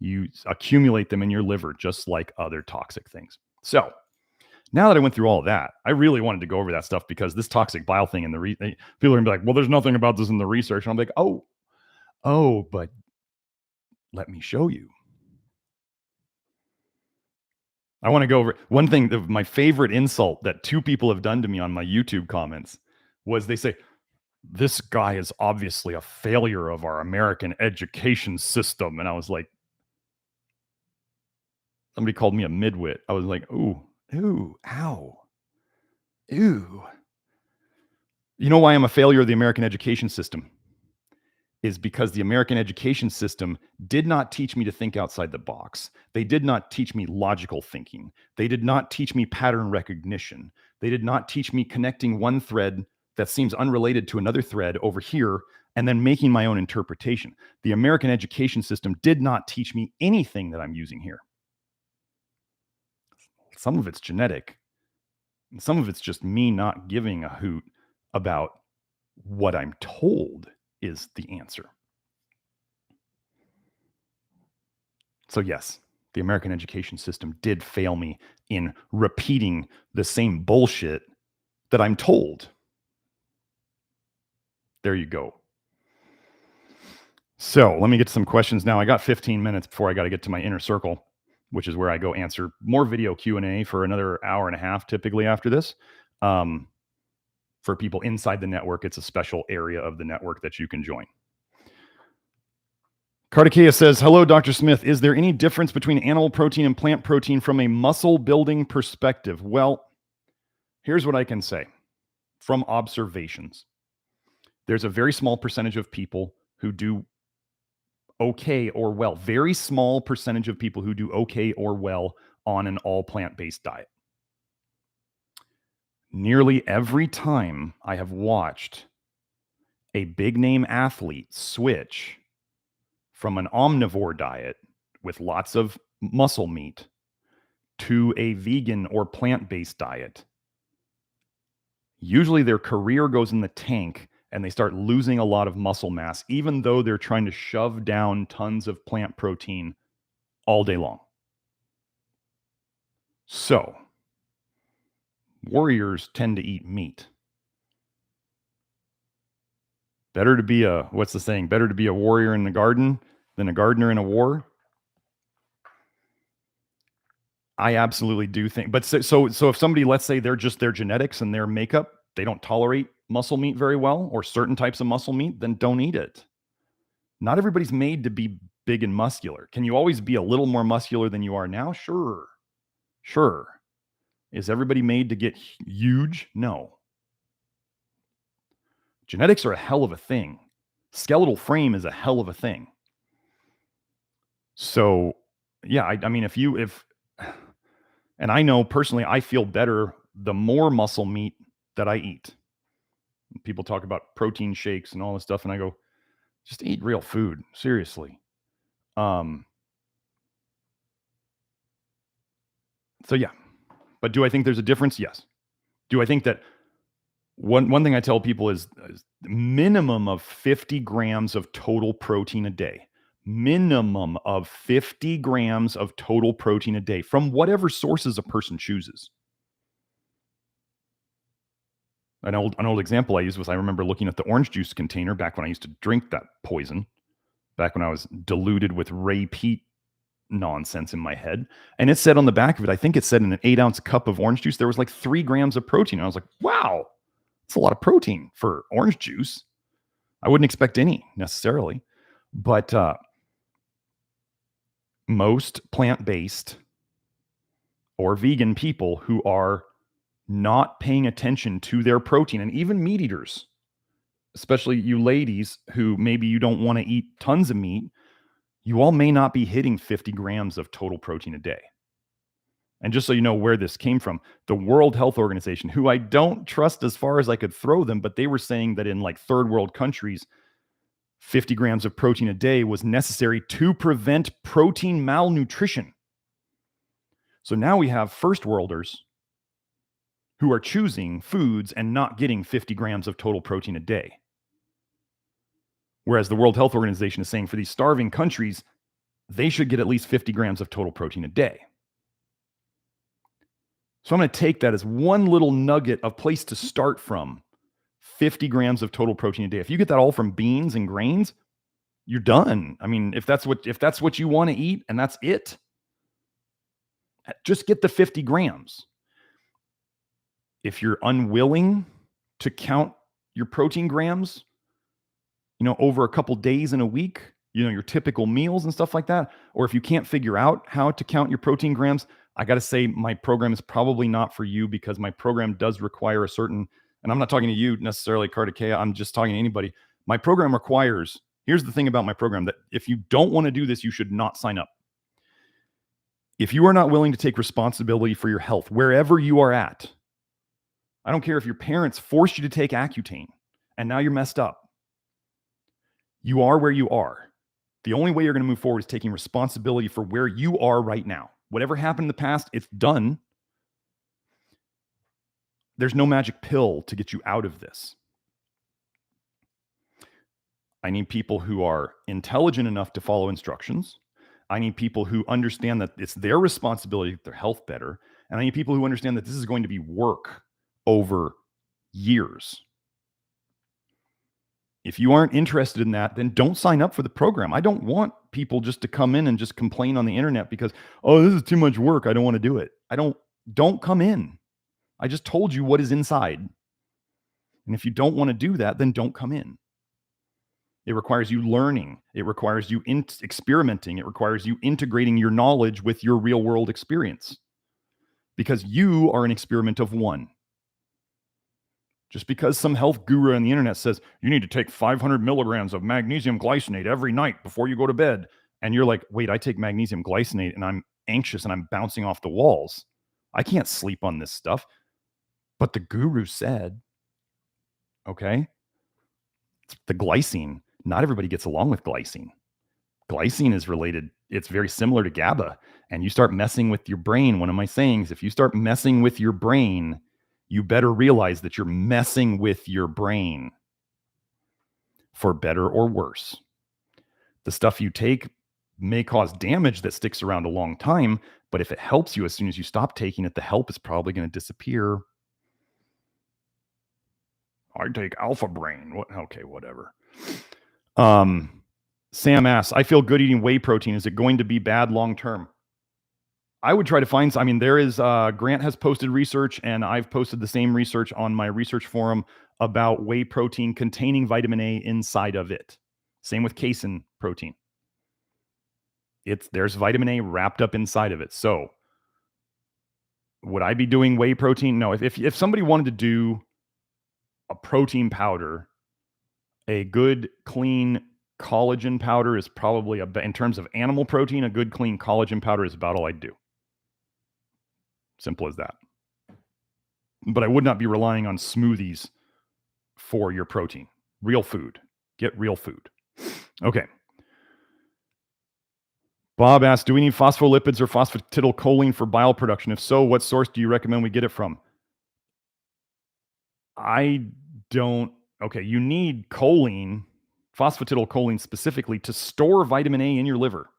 you accumulate them in your liver just like other toxic things. So now that I went through all of that, I really wanted to go over that stuff because this toxic bile thing and people are going to be like, well, there's nothing about this in the research. And I'm like, oh, but let me show you. I want to go over one thing. My favorite insult that 2 people have done to me on my YouTube comments was they say, this guy is obviously a failure of our American education system. And I was like, somebody called me a midwit. I was like, ooh, ow, ew. You know why I'm a failure of the American education system? Is because the American education system did not teach me to think outside the box. They did not teach me logical thinking. They did not teach me pattern recognition. They did not teach me connecting one thread that seems unrelated to another thread over here and then making my own interpretation. The American education system did not teach me anything that I'm using here. Some of it's genetic. And some of it's just me not giving a hoot about what I'm told is the answer. So yes, the American education system did fail me in repeating the same bullshit that I'm told. There you go. So let me get to some questions now. I got 15 minutes before I got to get to my inner circle, which is where I go answer more video Q&A for another hour and a half, typically after this. For people inside the network, it's a special area of the network that you can join. Kartikea says, hello, Dr. Smith. Is there any difference between animal protein and plant protein from a muscle building perspective? Well, here's what I can say from observations. There's a very small percentage of people who do okay or well, very small percentage of people who do okay or well on an all plant-based diet. Nearly every time I have watched a big name athlete switch from an omnivore diet with lots of muscle meat to a vegan or plant-based diet, usually their career goes in the tank and they start losing a lot of muscle mass, even though they're trying to shove down tons of plant protein all day long. So Warriors tend to eat meat. Better to be what's the saying? Better to be a warrior in the garden than a gardener in a war. I absolutely do think, but so if somebody, let's say they're just their genetics and their makeup, they don't tolerate muscle meat very well or certain types of muscle meat, then don't eat it. Not everybody's made to be big and muscular. Can you always be a little more muscular than you are now? Sure. Is everybody made to get huge? No. Genetics are a hell of a thing. Skeletal frame is a hell of a thing. So yeah, I mean, and I know personally, I feel better the more muscle meat that I eat. People talk about protein shakes and all this stuff, and I go, just eat real food, seriously. So yeah, but do I think there's a difference? Yes. Do I think that one thing I tell people is minimum of 50 grams of total protein a day. Minimum of 50 grams of total protein a day from whatever sources a person chooses. An old example I used was, I remember looking at the orange juice container back when I used to drink that poison, back when I was diluted with Ray Peat nonsense in my head. And it said on the back of it, I think it said in an 8-ounce cup of orange juice, there was like 3 grams of protein. And I was like, wow, that's a lot of protein for orange juice. I wouldn't expect any necessarily, but most plant-based or vegan people who are not paying attention to their protein, and even meat eaters, especially you ladies who maybe you don't want to eat tons of meat, you all may not be hitting 50 grams of total protein a day. And just so you know where this came from, the World Health Organization, who I don't trust as far as I could throw them, but they were saying that in like third world countries, 50 grams of protein a day was necessary to prevent protein malnutrition. So now we have first worlders who are choosing foods and not getting 50 grams of total protein a day. Whereas the World Health Organization is saying for these starving countries, they should get at least 50 grams of total protein a day. So I'm going to take that as one little nugget of place to start from. 50 grams of total protein a day. If you get that all from beans and grains, you're done. I mean, if that's what you want to eat and that's it, just get the 50 grams. If you're unwilling to count your protein grams, over a couple days in a week, your typical meals and stuff like that, or if you can't figure out how to count your protein grams, I got to say my program is probably not for you, because my program does require a certain, and I'm not talking to you necessarily, Kardakea, I'm just talking to anybody. My program requires, here's the thing about my program, that if you don't want to do this, you should not sign up. If you are not willing to take responsibility for your health, wherever you are at, I don't care if your parents forced you to take Accutane and now you're messed up. You are where you are. The only way you're going to move forward is taking responsibility for where you are right now. Whatever happened in the past, it's done. There's no magic pill to get you out of this. I need people who are intelligent enough to follow instructions. I need people who understand that it's their responsibility to get their health better. And I need people who understand that this is going to be work over years. If you aren't interested in that, then don't sign up for the program. I don't want people just to come in and just complain on the internet because, oh, this is too much work, I don't want to do it. Don't come in. I just told you what is inside. And if you don't want to do that, then don't come in. It requires you learning. It requires you experimenting. It requires you integrating your knowledge with your real world experience, because you are an experiment of one. Just because some health guru on the internet says you need to take 500 milligrams of magnesium glycinate every night before you go to bed, and you're like, wait, I take magnesium glycinate and I'm anxious and I'm bouncing off the walls. I can't sleep on this stuff. But the guru said, okay, it's the glycine. Not everybody gets along with glycine. Glycine is related. It's very similar to GABA. And you start messing with your brain. One of my sayings, if you start messing with your brain, you better realize that you're messing with your brain, for better or worse. The stuff you take may cause damage that sticks around a long time, but if it helps you, as soon as you stop taking it, the help is probably going to disappear. I take Alpha Brain. What? Okay, whatever. Sam asks, I feel good eating whey protein. Is it going to be bad long term? I would try to find, I mean, there is, Grant has posted research, and I've posted the same research on my research forum about whey protein containing vitamin A inside of it. Same with casein protein. There's vitamin A wrapped up inside of it. So would I be doing whey protein? No. If somebody wanted to do a protein powder, a good clean collagen powder is probably in terms of animal protein, a good clean collagen powder is about all I'd do. Simple as that. But I would not be relying on smoothies for your protein. Real food. Get real food. Okay. Bob asked, do we need phospholipids or phosphatidylcholine for bile production? If so, what source do you recommend we get it from? I don't. Okay, you need choline, phosphatidylcholine specifically, to store vitamin A in your liver.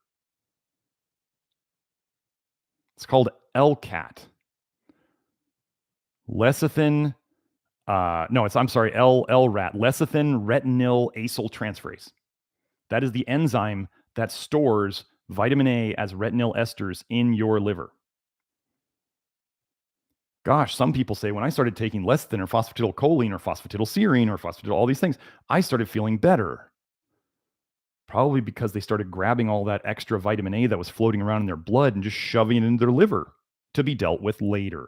It's called LCAT. Lecithin, LRAT, lecithin retinyl acyl transferase. That is the enzyme that stores vitamin A as retinyl esters in your liver. Gosh, some people say when I started taking lecithin or phosphatidylcholine or phosphatidylserine or all these things, I started feeling better. Probably because they started grabbing all that extra vitamin A that was floating around in their blood and just shoving it into their liver to be dealt with later.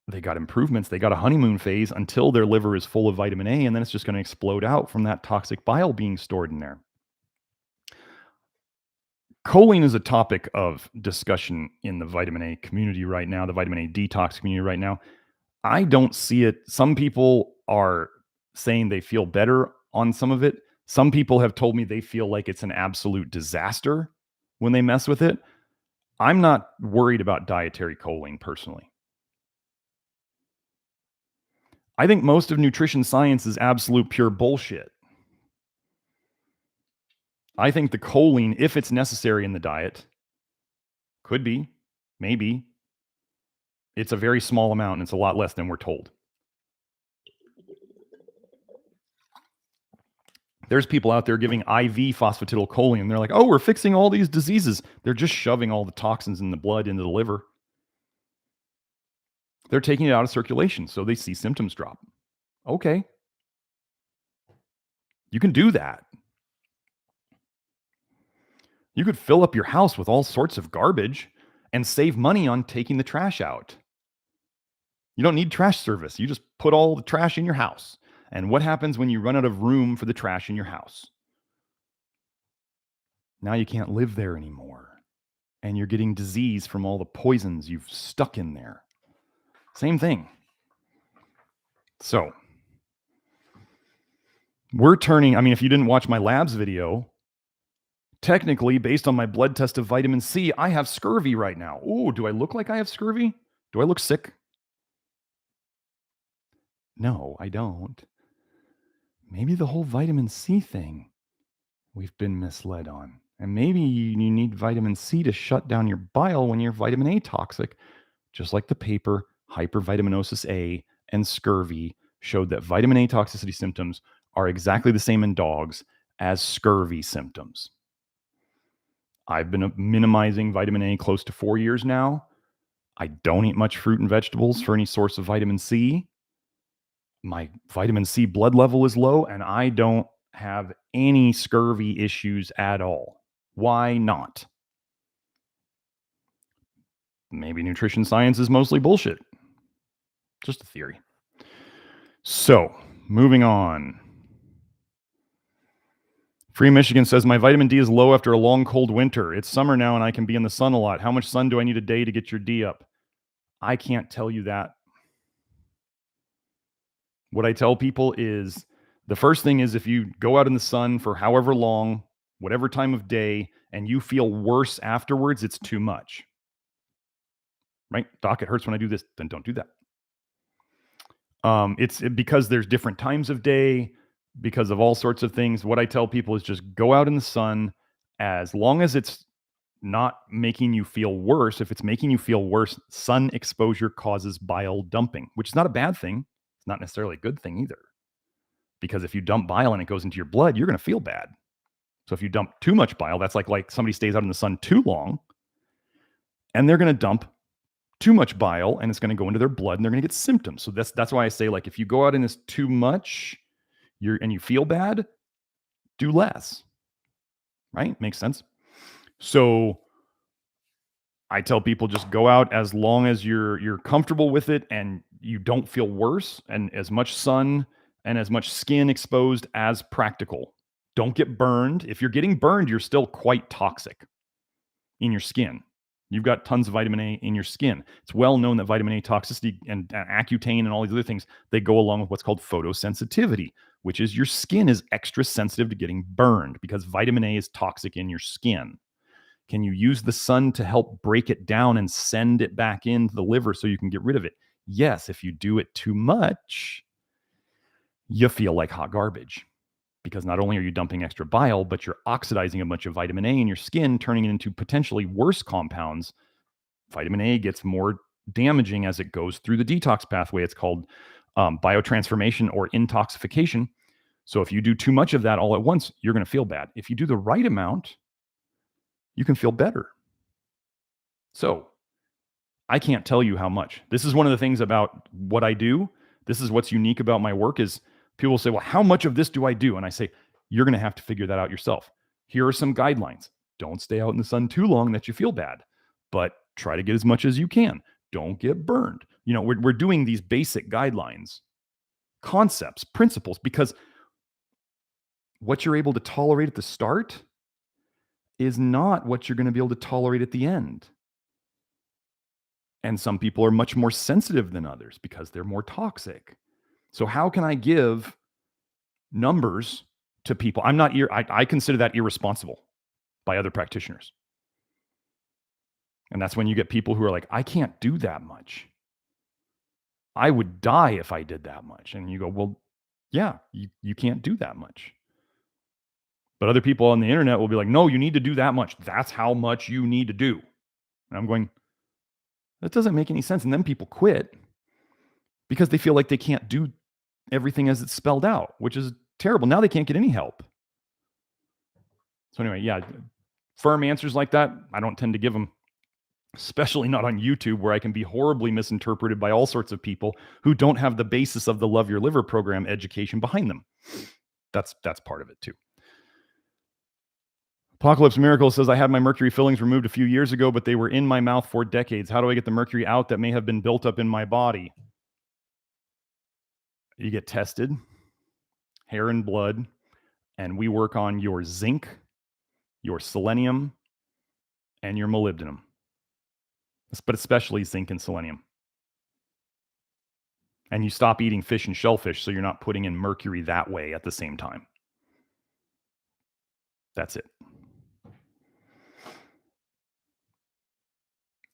They got improvements. They got a honeymoon phase until their liver is full of vitamin A, and then it's just going to explode out from that toxic bile being stored in there. Choline is a topic of discussion in the vitamin A community right now, the vitamin A detox community right now. I don't see it. Some people are saying they feel better on some of it. Some people have told me they feel like it's an absolute disaster when they mess with it. I'm not worried about dietary choline personally. I think most of nutrition science is absolute pure bullshit. I think the choline, if it's necessary in the diet, could be, maybe. It's a very small amount, and it's a lot less than we're told. There's people out there giving IV phosphatidylcholine, and they're like, oh, we're fixing all these diseases. They're just shoving all the toxins in the blood into the liver. They're taking it out of circulation, so they see symptoms drop. Okay. You can do that. You could fill up your house with all sorts of garbage and save money on taking the trash out. You don't need trash service. You just put all the trash in your house. And what happens when you run out of room for the trash in your house? Now you can't live there anymore. And you're getting disease from all the poisons you've stuck in there. Same thing. So, if you didn't watch my labs video, technically, based on my blood test of vitamin C, I have scurvy right now. Ooh, do I look like I have scurvy? Do I look sick? No, I don't. Maybe the whole vitamin C thing we've been misled on. And maybe you need vitamin C to shut down your bile when you're vitamin A toxic, just like the paper Hypervitaminosis A and scurvy showed that vitamin A toxicity symptoms are exactly the same in dogs as scurvy symptoms. I've been minimizing vitamin A close to 4 years now. I don't eat much fruit and vegetables for any source of vitamin C. My vitamin C blood level is low, and I don't have any scurvy issues at all. Why not? Maybe nutrition science is mostly bullshit. Just a theory. So, moving on. Free Michigan says, my vitamin D is low after a long cold winter. It's summer now and I can be in the sun a lot. How much sun do I need a day to get your D up? I can't tell you that. What I tell people is the first thing is if you go out in the sun for however long, whatever time of day, and you feel worse afterwards, it's too much. Right? Doc, it hurts when I do this. Then don't do that. It's because there's different times of day, because of all sorts of things. What I tell people is just go out in the sun as long as it's not making you feel worse. If it's making you feel worse, sun exposure causes bile dumping, which is not a bad thing. It's not necessarily a good thing either. Because if you dump bile and it goes into your blood, you're going to feel bad. So if you dump too much bile, that's like somebody stays out in the sun too long, and they're going to dump too much bile, and it's going to go into their blood, and they're going to get symptoms. So that's why I say, like, if you go out in this too much, and you feel bad, do less. Right? Makes sense. So I tell people just go out as long as you're comfortable with it and you don't feel worse, and as much sun and as much skin exposed as practical. Don't get burned. If you're getting burned, you're still quite toxic in your skin. You've got tons of vitamin A in your skin. It's well known that vitamin A toxicity and Accutane and all these other things, they go along with what's called photosensitivity, which is your skin is extra sensitive to getting burned because vitamin A is toxic in your skin. Can you use the sun to help break it down and send it back into the liver so you can get rid of it? Yes, if you do it too much, you feel like hot garbage. Because not only are you dumping extra bile, but you're oxidizing a bunch of vitamin A in your skin, turning it into potentially worse compounds. Vitamin A gets more damaging as it goes through the detox pathway. It's called biotransformation or intoxication. So if you do too much of that all at once, you're going to feel bad. If you do the right amount, you can feel better. So I can't tell you how much. This is one of the things about what I do. This is what's unique about my work is people say, well, how much of this do I do? And I say, you're going to have to figure that out yourself. Here are some guidelines. Don't stay out in the sun too long that you feel bad, but try to get as much as you can. Don't get burned. You know, we're doing these basic guidelines, concepts, principles, because what you're able to tolerate at the start is not what you're going to be able to tolerate at the end. And some people are much more sensitive than others because they're more toxic. So how can I give numbers to people? I consider that irresponsible by other practitioners. And that's when you get people who are like, I can't do that much. I would die if I did that much. And you go, well, yeah, you can't do that much. But other people on the internet will be like, no, you need to do that much. That's how much you need to do. And I'm going, that doesn't make any sense. And then people quit because they feel like they can't do everything as it's spelled out, which is terrible. Now they can't get any help. So anyway, yeah, firm answers like that, I don't tend to give them, especially not on YouTube, where I can be horribly misinterpreted by all sorts of people who don't have the basis of the Love Your Liver program education behind them. That's part of it too. Apocalypse Miracle says, I had my mercury fillings removed a few years ago, but they were in my mouth for decades. How do I get the mercury out that may have been built up in my body? You get tested, hair and blood, and we work on your zinc, your selenium, and your molybdenum, but especially zinc and selenium. And you stop eating fish and shellfish so you're not putting in mercury that way at the same time. That's it.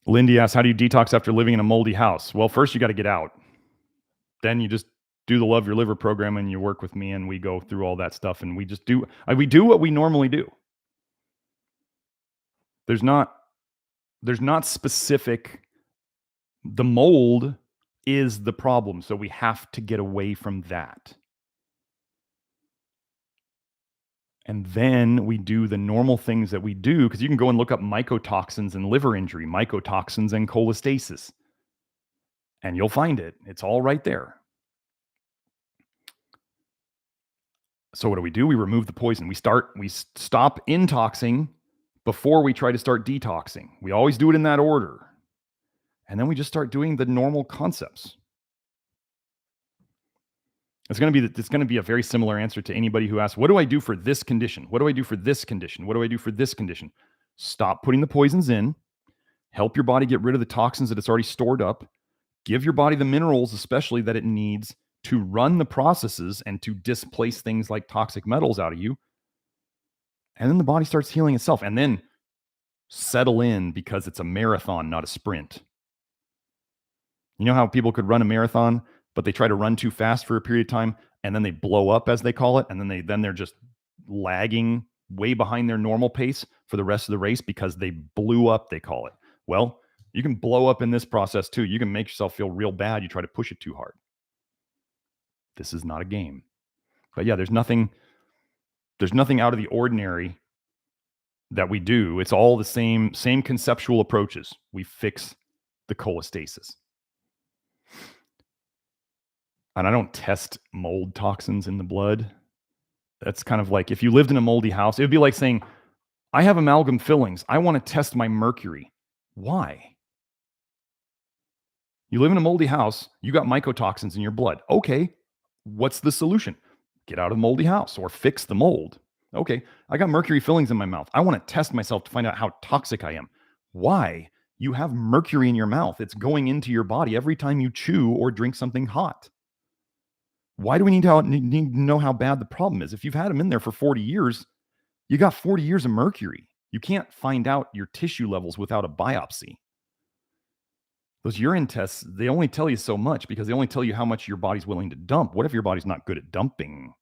Lindy asks, how do you detox after living in a moldy house? Well, first you got to get out. Then you just do the Love Your Liver program and you work with me and we go through all that stuff and we just do what we normally do. There's not specific, the mold is the problem. So we have to get away from that. And then we do the normal things that we do, because you can go and look up mycotoxins and liver injury, mycotoxins and cholestasis, and you'll find it. It's all right there. So what do? We remove the poison. We stop intoxing before we try to start detoxing. We always do it in that order. And then we just start doing the normal concepts. It's going to be a very similar answer to anybody who asks, what do I do for this condition? What do I do for this condition? What do I do for this condition? Stop putting the poisons in. Help your body get rid of the toxins that it's already stored up. Give your body the minerals, especially that it needs to run the processes and to displace things like toxic metals out of you. And then the body starts healing itself. And then settle in, because it's a marathon, not a sprint. You know how people could run a marathon, but they try to run too fast for a period of time, and then they blow up, as they call it, and then they're just lagging way behind their normal pace for the rest of the race because they blew up, they call it. Well, you can blow up in this process too. You can make yourself feel real bad. You try to push it too hard. This is not a game. But yeah, there's nothing out of the ordinary that we do. It's all the same conceptual approaches. We fix the cholestasis. And I don't test mold toxins in the blood. That's kind of like if you lived in a moldy house, it would be like saying, I have amalgam fillings. I want to test my mercury. Why? You live in a moldy house. You got mycotoxins in your blood. Okay, what's the solution? Get out of the moldy house or fix the mold. Okay, I got mercury fillings in my mouth. I want to test myself to find out how toxic I am. Why? You have mercury in your mouth. It's going into your body every time you chew or drink something hot. Why do we need to know how bad the problem is? If you've had them in there for 40 years, you got 40 years of mercury. You can't find out your tissue levels without a biopsy. Those urine tests, they only tell you so much because they only tell you how much your body's willing to dump. What if your body's not good at dumping?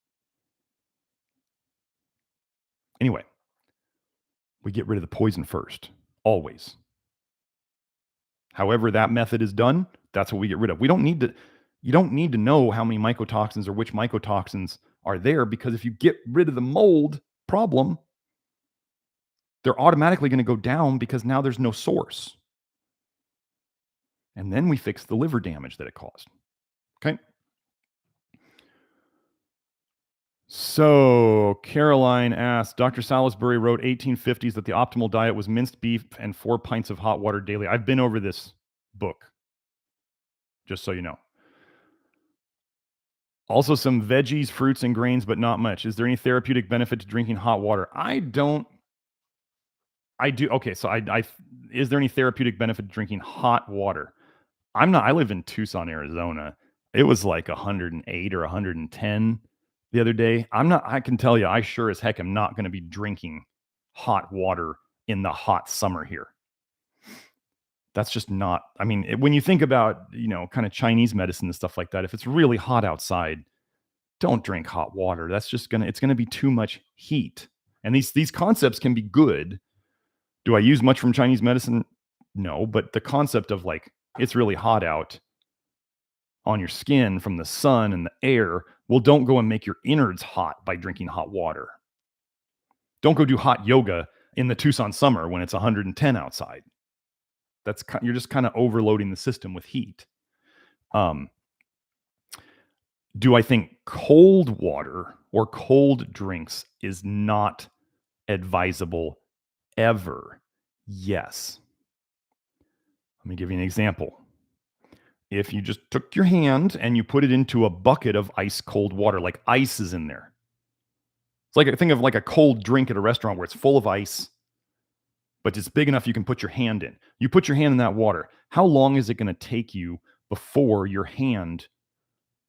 Anyway, we get rid of the poison first, always. However that method is done, that's what we get rid of. You don't need to know how many mycotoxins or which mycotoxins are there, because if you get rid of the mold problem, they're automatically going to go down because now there's no source. And then we fix the liver damage that it caused. Okay. So Caroline asked, Dr. Salisbury wrote 1850s that the optimal diet was minced beef and 4 pints of hot water daily. I've been over this book, just so you know. Also some veggies, fruits, and grains, but not much. Is there any therapeutic benefit to drinking hot water? I do. Okay, so is there any therapeutic benefit to drinking hot water? I live in Tucson, Arizona. It was like 108 or 110 the other day. I can tell you, I sure as heck am not going to be drinking hot water in the hot summer here. That's just not, when you think about, kind of Chinese medicine and stuff like that, if it's really hot outside, don't drink hot water. That's just it's going to be too much heat. And these concepts can be good. Do I use much from Chinese medicine? No, but the concept of like, it's really hot out on your skin from the sun and the air. Well, don't go and make your innards hot by drinking hot water. Don't go do hot yoga in the Tucson summer when it's 110 outside. You're just kind of overloading the system with heat. Do I think cold water or cold drinks is not advisable ever? Yes. Let me give you an example. If you just took your hand and you put it into a bucket of ice cold water, like ice is in there. It's like, think of like a cold drink at a restaurant where it's full of ice, but it's big enough you can put your hand in. You put your hand in that water. How long is it going to take you before your hand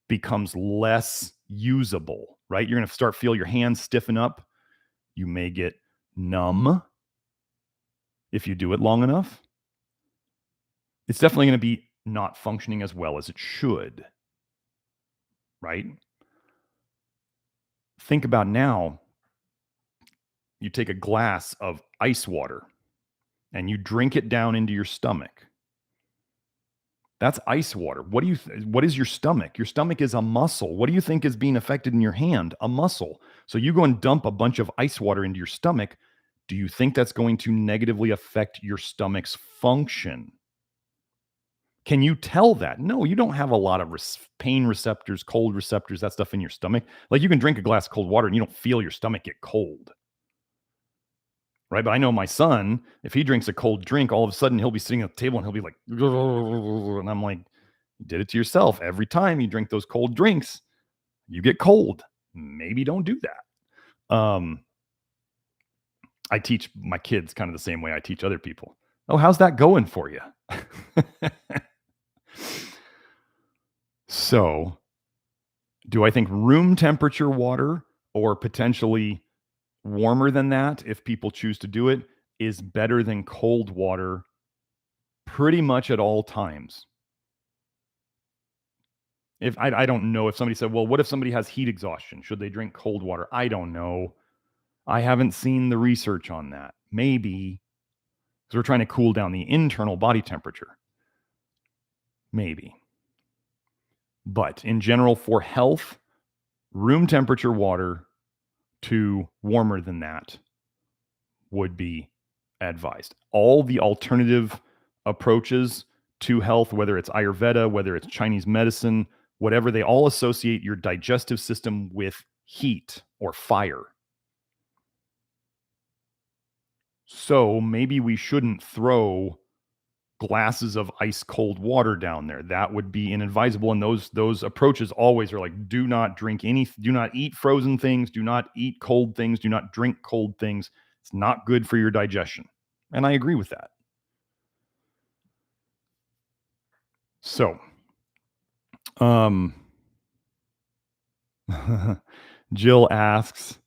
becomes less usable, right? You're going to feel your hands stiffen up. You may get numb if you do it long enough. It's definitely going to be not functioning as well as it should, right? Think about now, you take a glass of ice water and you drink it down into your stomach. That's ice water. What is your stomach? Your stomach is a muscle. What do you think is being affected in your hand? A muscle. So you go and dump a bunch of ice water into your stomach. Do you think that's going to negatively affect your stomach's function? Can you tell that? No, you don't have a lot of pain receptors, cold receptors, that stuff in your stomach. Like you can drink a glass of cold water and you don't feel your stomach get cold. Right? But I know my son, if he drinks a cold drink, all of a sudden he'll be sitting at the table and he'll be like, and I'm like, you did it to yourself. Every time you drink those cold drinks, you get cold. Maybe don't do that. I teach my kids kind of the same way I teach other people. Oh, how's that going for you? So, do I think room temperature water or potentially warmer than that, if people choose to do it, is better than cold water pretty much at all times? If I don't know if somebody said, well, what if somebody has heat exhaustion? Should they drink cold water? I don't know. I haven't seen the research on that. Maybe because we're trying to cool down the internal body temperature. Maybe. But in general, for health, room temperature water to warmer than that would be advised. All the alternative approaches to health, whether it's Ayurveda, whether it's Chinese medicine, whatever, they all associate your digestive system with heat or fire. So maybe we shouldn't throw glasses of ice cold water down there. That would be inadvisable. And those approaches always are like, do not eat frozen things, do not eat cold things, do not drink cold things. It's not good for your digestion. And I agree with that. So, Jill asks,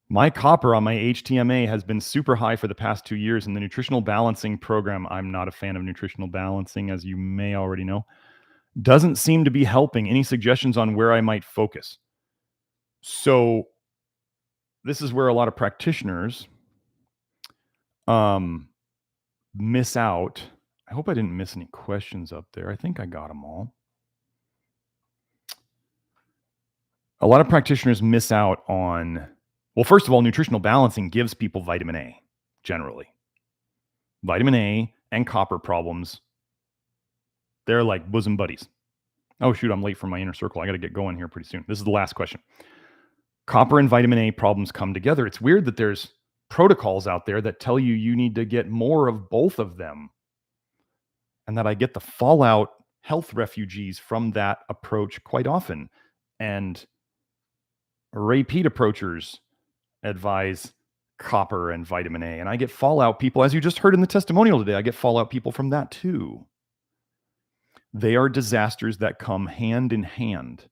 my copper on my HTMA has been super high for the past 2 years. In the nutritional balancing program, I'm not a fan of nutritional balancing, as you may already know, doesn't seem to be helping. Any suggestions on where I might focus? So this is where a lot of practitioners miss out. I hope I didn't miss any questions up there. I think I got them all. A lot of practitioners miss out on, well, first of all, nutritional balancing gives people vitamin A, generally. Vitamin A and copper problems, they're like bosom buddies. Oh, shoot, I'm late for my inner circle. I got to get going here pretty soon. This is the last question. Copper and vitamin A problems come together. It's weird that there's protocols out there that tell you need to get more of both of them, and that I get the fallout health refugees from that approach quite often. And repeat approachers advise copper and vitamin A, and I get fallout people, as you just heard in the testimonial today, I get fallout people from that too. They are disasters that come hand in hand.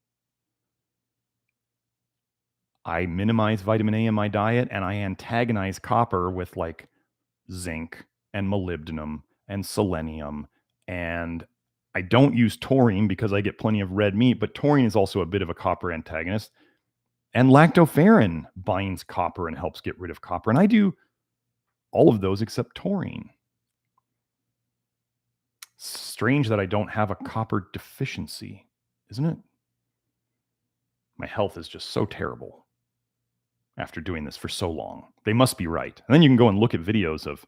I minimize vitamin A in my diet, and I antagonize copper with like zinc and molybdenum and selenium. And I don't use taurine because I get plenty of red meat, but taurine is also a bit of a copper antagonist. And lactoferrin binds copper and helps get rid of copper. And I do all of those except taurine. Strange that I don't have a copper deficiency, isn't it? My health is just so terrible after doing this for so long. They must be right. And then you can go and look at videos of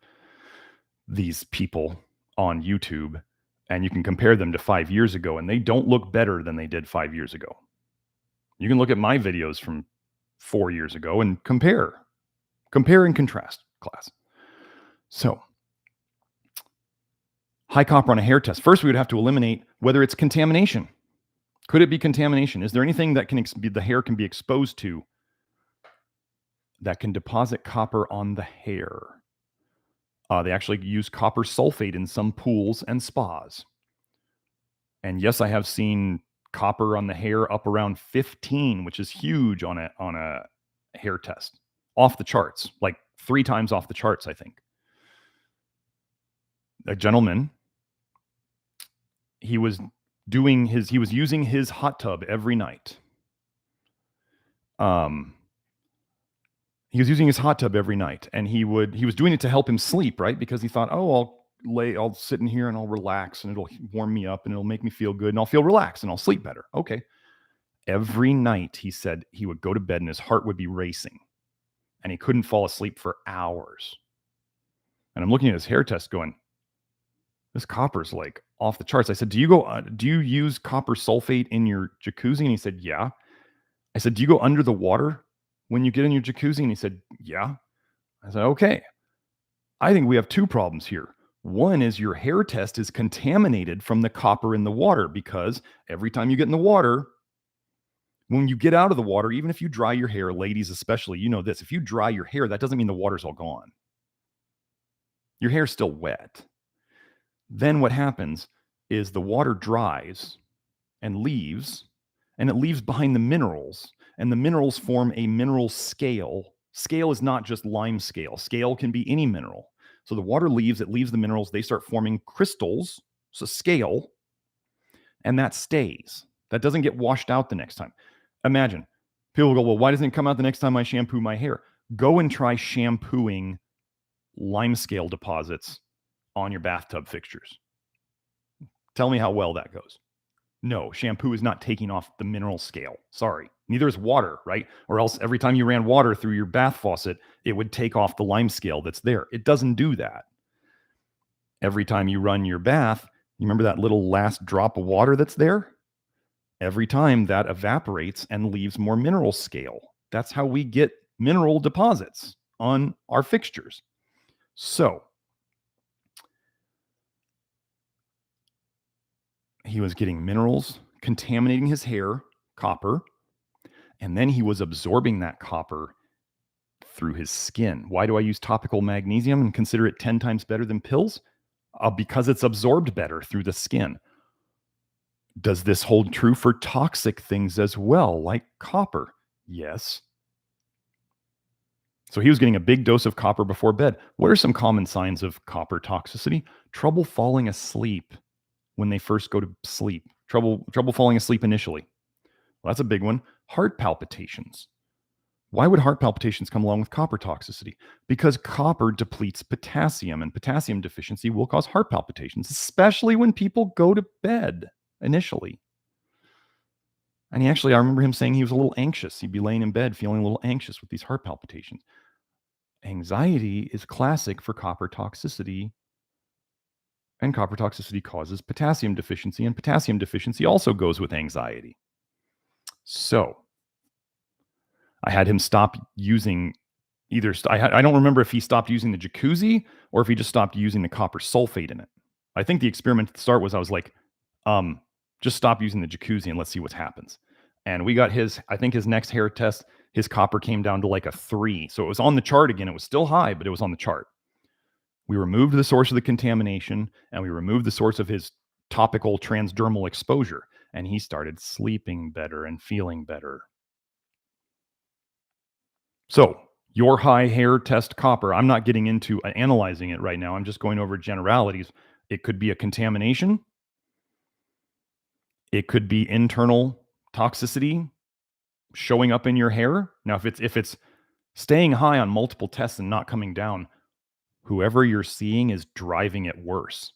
these people on YouTube, and you can compare them to 5 years ago, and they don't look better than they did 5 years ago. You can look at my videos from 4 years ago and compare and contrast, class. So, high copper on a hair test. First, we would have to eliminate whether it's contamination. Could it be contamination? Is there anything that the hair can be exposed to that can deposit copper on the hair? They actually use copper sulfate in some pools and spas. And yes, I have seen copper on the hair up around 15, which is huge on a hair test. Off the charts, like 3 times off the charts, I think. A gentleman, he was using his hot tub every night. He was using his hot tub every night, and he was doing it to help him sleep, right? Because he thought, oh, I'll sit in here and I'll relax, and it'll warm me up and it'll make me feel good, and I'll feel relaxed and I'll sleep better. Okay. Every night, he said he would go to bed and his heart would be racing, and he couldn't fall asleep for hours. And I'm looking at his hair test going, this copper's like off the charts. I said, do you use copper sulfate in your jacuzzi? And he said, yeah. I said, do you go under the water when you get in your jacuzzi? And he said, yeah. I said, okay. I think we have 2 problems here. One is your hair test is contaminated from the copper in the water, because every time you get in the water, when you get out of the water, even if you dry your hair, ladies especially, you know this, if you dry your hair, that doesn't mean the water's all gone. Your hair's still wet. Then what happens is the water dries and leaves, and it leaves behind the minerals, and the minerals form a mineral scale. Scale is not just lime scale. Scale can be any mineral. So the water leaves, it leaves the minerals, they start forming crystals, so scale, and that stays. That doesn't get washed out the next time. Imagine, people go, well, why doesn't it come out the next time I shampoo my hair? Go and try shampooing limescale deposits on your bathtub fixtures. Tell me how well that goes. No, shampoo is not taking off the mineral scale. Sorry. Neither is water, right? Or else every time you ran water through your bath faucet, it would take off the lime scale that's there. It doesn't do that. Every time you run your bath, you remember that little last drop of water that's there? Every time that evaporates and leaves more mineral scale. That's how we get mineral deposits on our fixtures. So he was getting minerals, contaminating his hair, copper, and then he was absorbing that copper through his skin. Why do I use topical magnesium and consider it 10 times better than pills? Because it's absorbed better through the skin. Does this hold true for toxic things as well, like copper? Yes. So he was getting a big dose of copper before bed. What are some common signs of copper toxicity? Trouble falling asleep when they first go to sleep. Trouble falling asleep initially. Well, that's a big one. Heart palpitations. Why would heart palpitations come along with copper toxicity? Because copper depletes potassium, and potassium deficiency will cause heart palpitations, especially when people go to bed initially. And I remember him saying he was a little anxious. He'd be laying in bed feeling a little anxious with these heart palpitations. Anxiety is classic for copper toxicity, and copper toxicity causes potassium deficiency, and potassium deficiency also goes with anxiety. So I had him stop using I don't remember if he stopped using the jacuzzi or if he just stopped using the copper sulfate in it. I think the experiment at the start was I was like, just stop using the jacuzzi and let's see what happens. And we got his next hair test, his copper came down to like a 3. So it was on the chart again. It was still high, but it was on the chart. We removed the source of the contamination and we removed the source of his topical transdermal exposure. And he started sleeping better and feeling better. So your high hair test copper, I'm not getting into analyzing it right now. I'm just going over generalities. It could be a contamination. It could be internal toxicity showing up in your hair. Now, if it's staying high on multiple tests and not coming down, whoever you're seeing is driving it worse.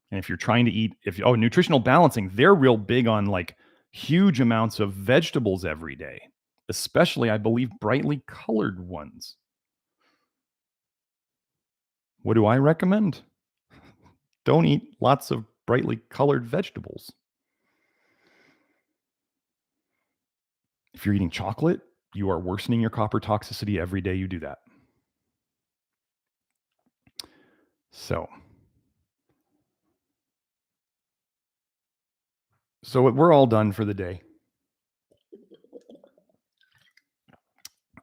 And if you're trying to eat, nutritional balancing, they're real big on like huge amounts of vegetables every day, especially, I believe, brightly colored ones. What do I recommend? Don't eat lots of brightly colored vegetables. If you're eating chocolate, you are worsening your copper toxicity every day you do that. So we're all done for the day.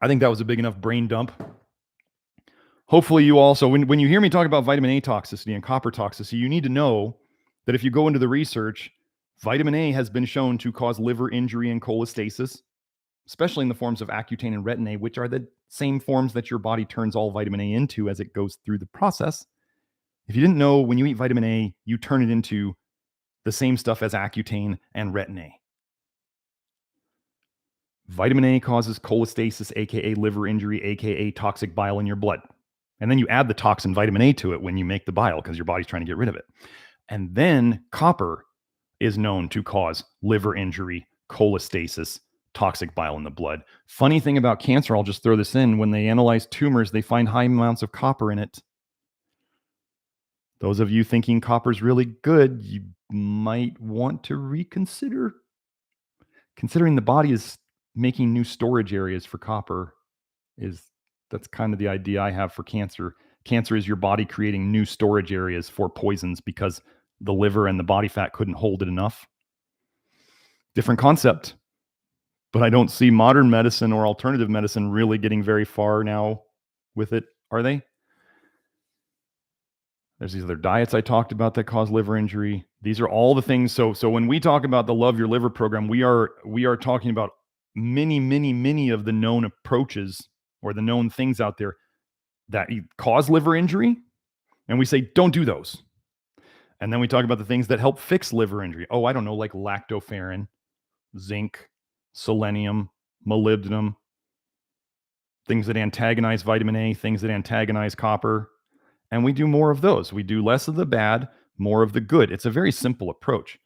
I think that was a big enough brain dump. Hopefully you also, when you hear me talk about vitamin A toxicity and copper toxicity, you need to know that if you go into the research, vitamin A has been shown to cause liver injury and cholestasis, especially in the forms of Accutane and Retin A, which are the same forms that your body turns all vitamin A into as it goes through the process. If you didn't know, when you eat vitamin A, you turn it into the same stuff as Accutane and Retin A. Vitamin A causes cholestasis, aka liver injury, aka toxic bile in your blood. And then you add the toxin vitamin A to it when you make the bile because your body's trying to get rid of it. And then copper is known to cause liver injury, cholestasis, toxic bile in the blood. Funny thing about cancer, I'll just throw this in, when they analyze tumors, they find high amounts of copper in it. Those of you thinking copper's really good, you might want to reconsider. Considering the body is making new storage areas for copper, that's kind of the idea I have for cancer. Cancer is your body creating new storage areas for poisons because the liver and the body fat couldn't hold it enough. Different concept, but I don't see modern medicine or alternative medicine really getting very far now with it, are they? There's these other diets I talked about that cause liver injury. These are all the things. So when we talk about the Love Your Liver program, we are talking about many of the known approaches or the known things out there that cause liver injury. And we say, don't do those. And then we talk about the things that help fix liver injury. Oh, I don't know, like lactoferrin, zinc, selenium, molybdenum. things that antagonize vitamin A, things that antagonize copper, and we do more of those. We do less of the bad, more of the good. It's a very simple approach.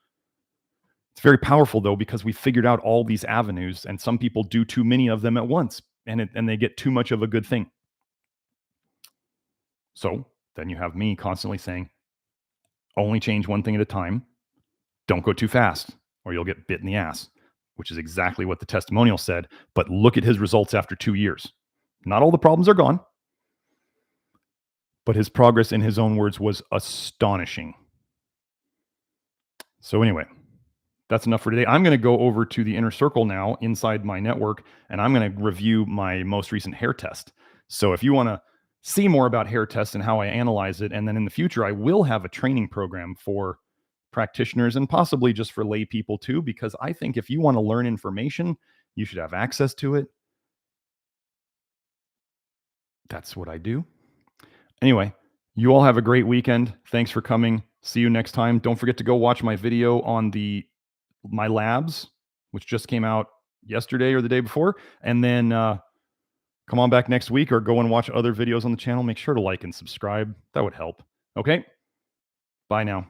It's very powerful though, because we figured out all these avenues, and some people do too many of them at once, and they get too much of a good thing. So then you have me constantly saying, only change one thing at a time. Don't go too fast, or you'll get bit in the ass, which is exactly what the testimonial said. But look at his results after 2 years. Not all the problems are gone, but his progress, in his own words, was astonishing. So anyway, that's enough for today. I'm going to go over to the inner circle now inside my network, and I'm going to review my most recent hair test. So if you want to see more about hair tests and how I analyze it, and then in the future, I will have a training program for practitioners and possibly just for lay people too, because I think if you want to learn information, you should have access to it. That's what I do. Anyway, you all have a great weekend. Thanks for coming. See you next time. Don't forget to go watch my video on my labs, which just came out yesterday or the day before. And then come on back next week or go and watch other videos on the channel. Make sure to like and subscribe. That would help. Okay? Bye now.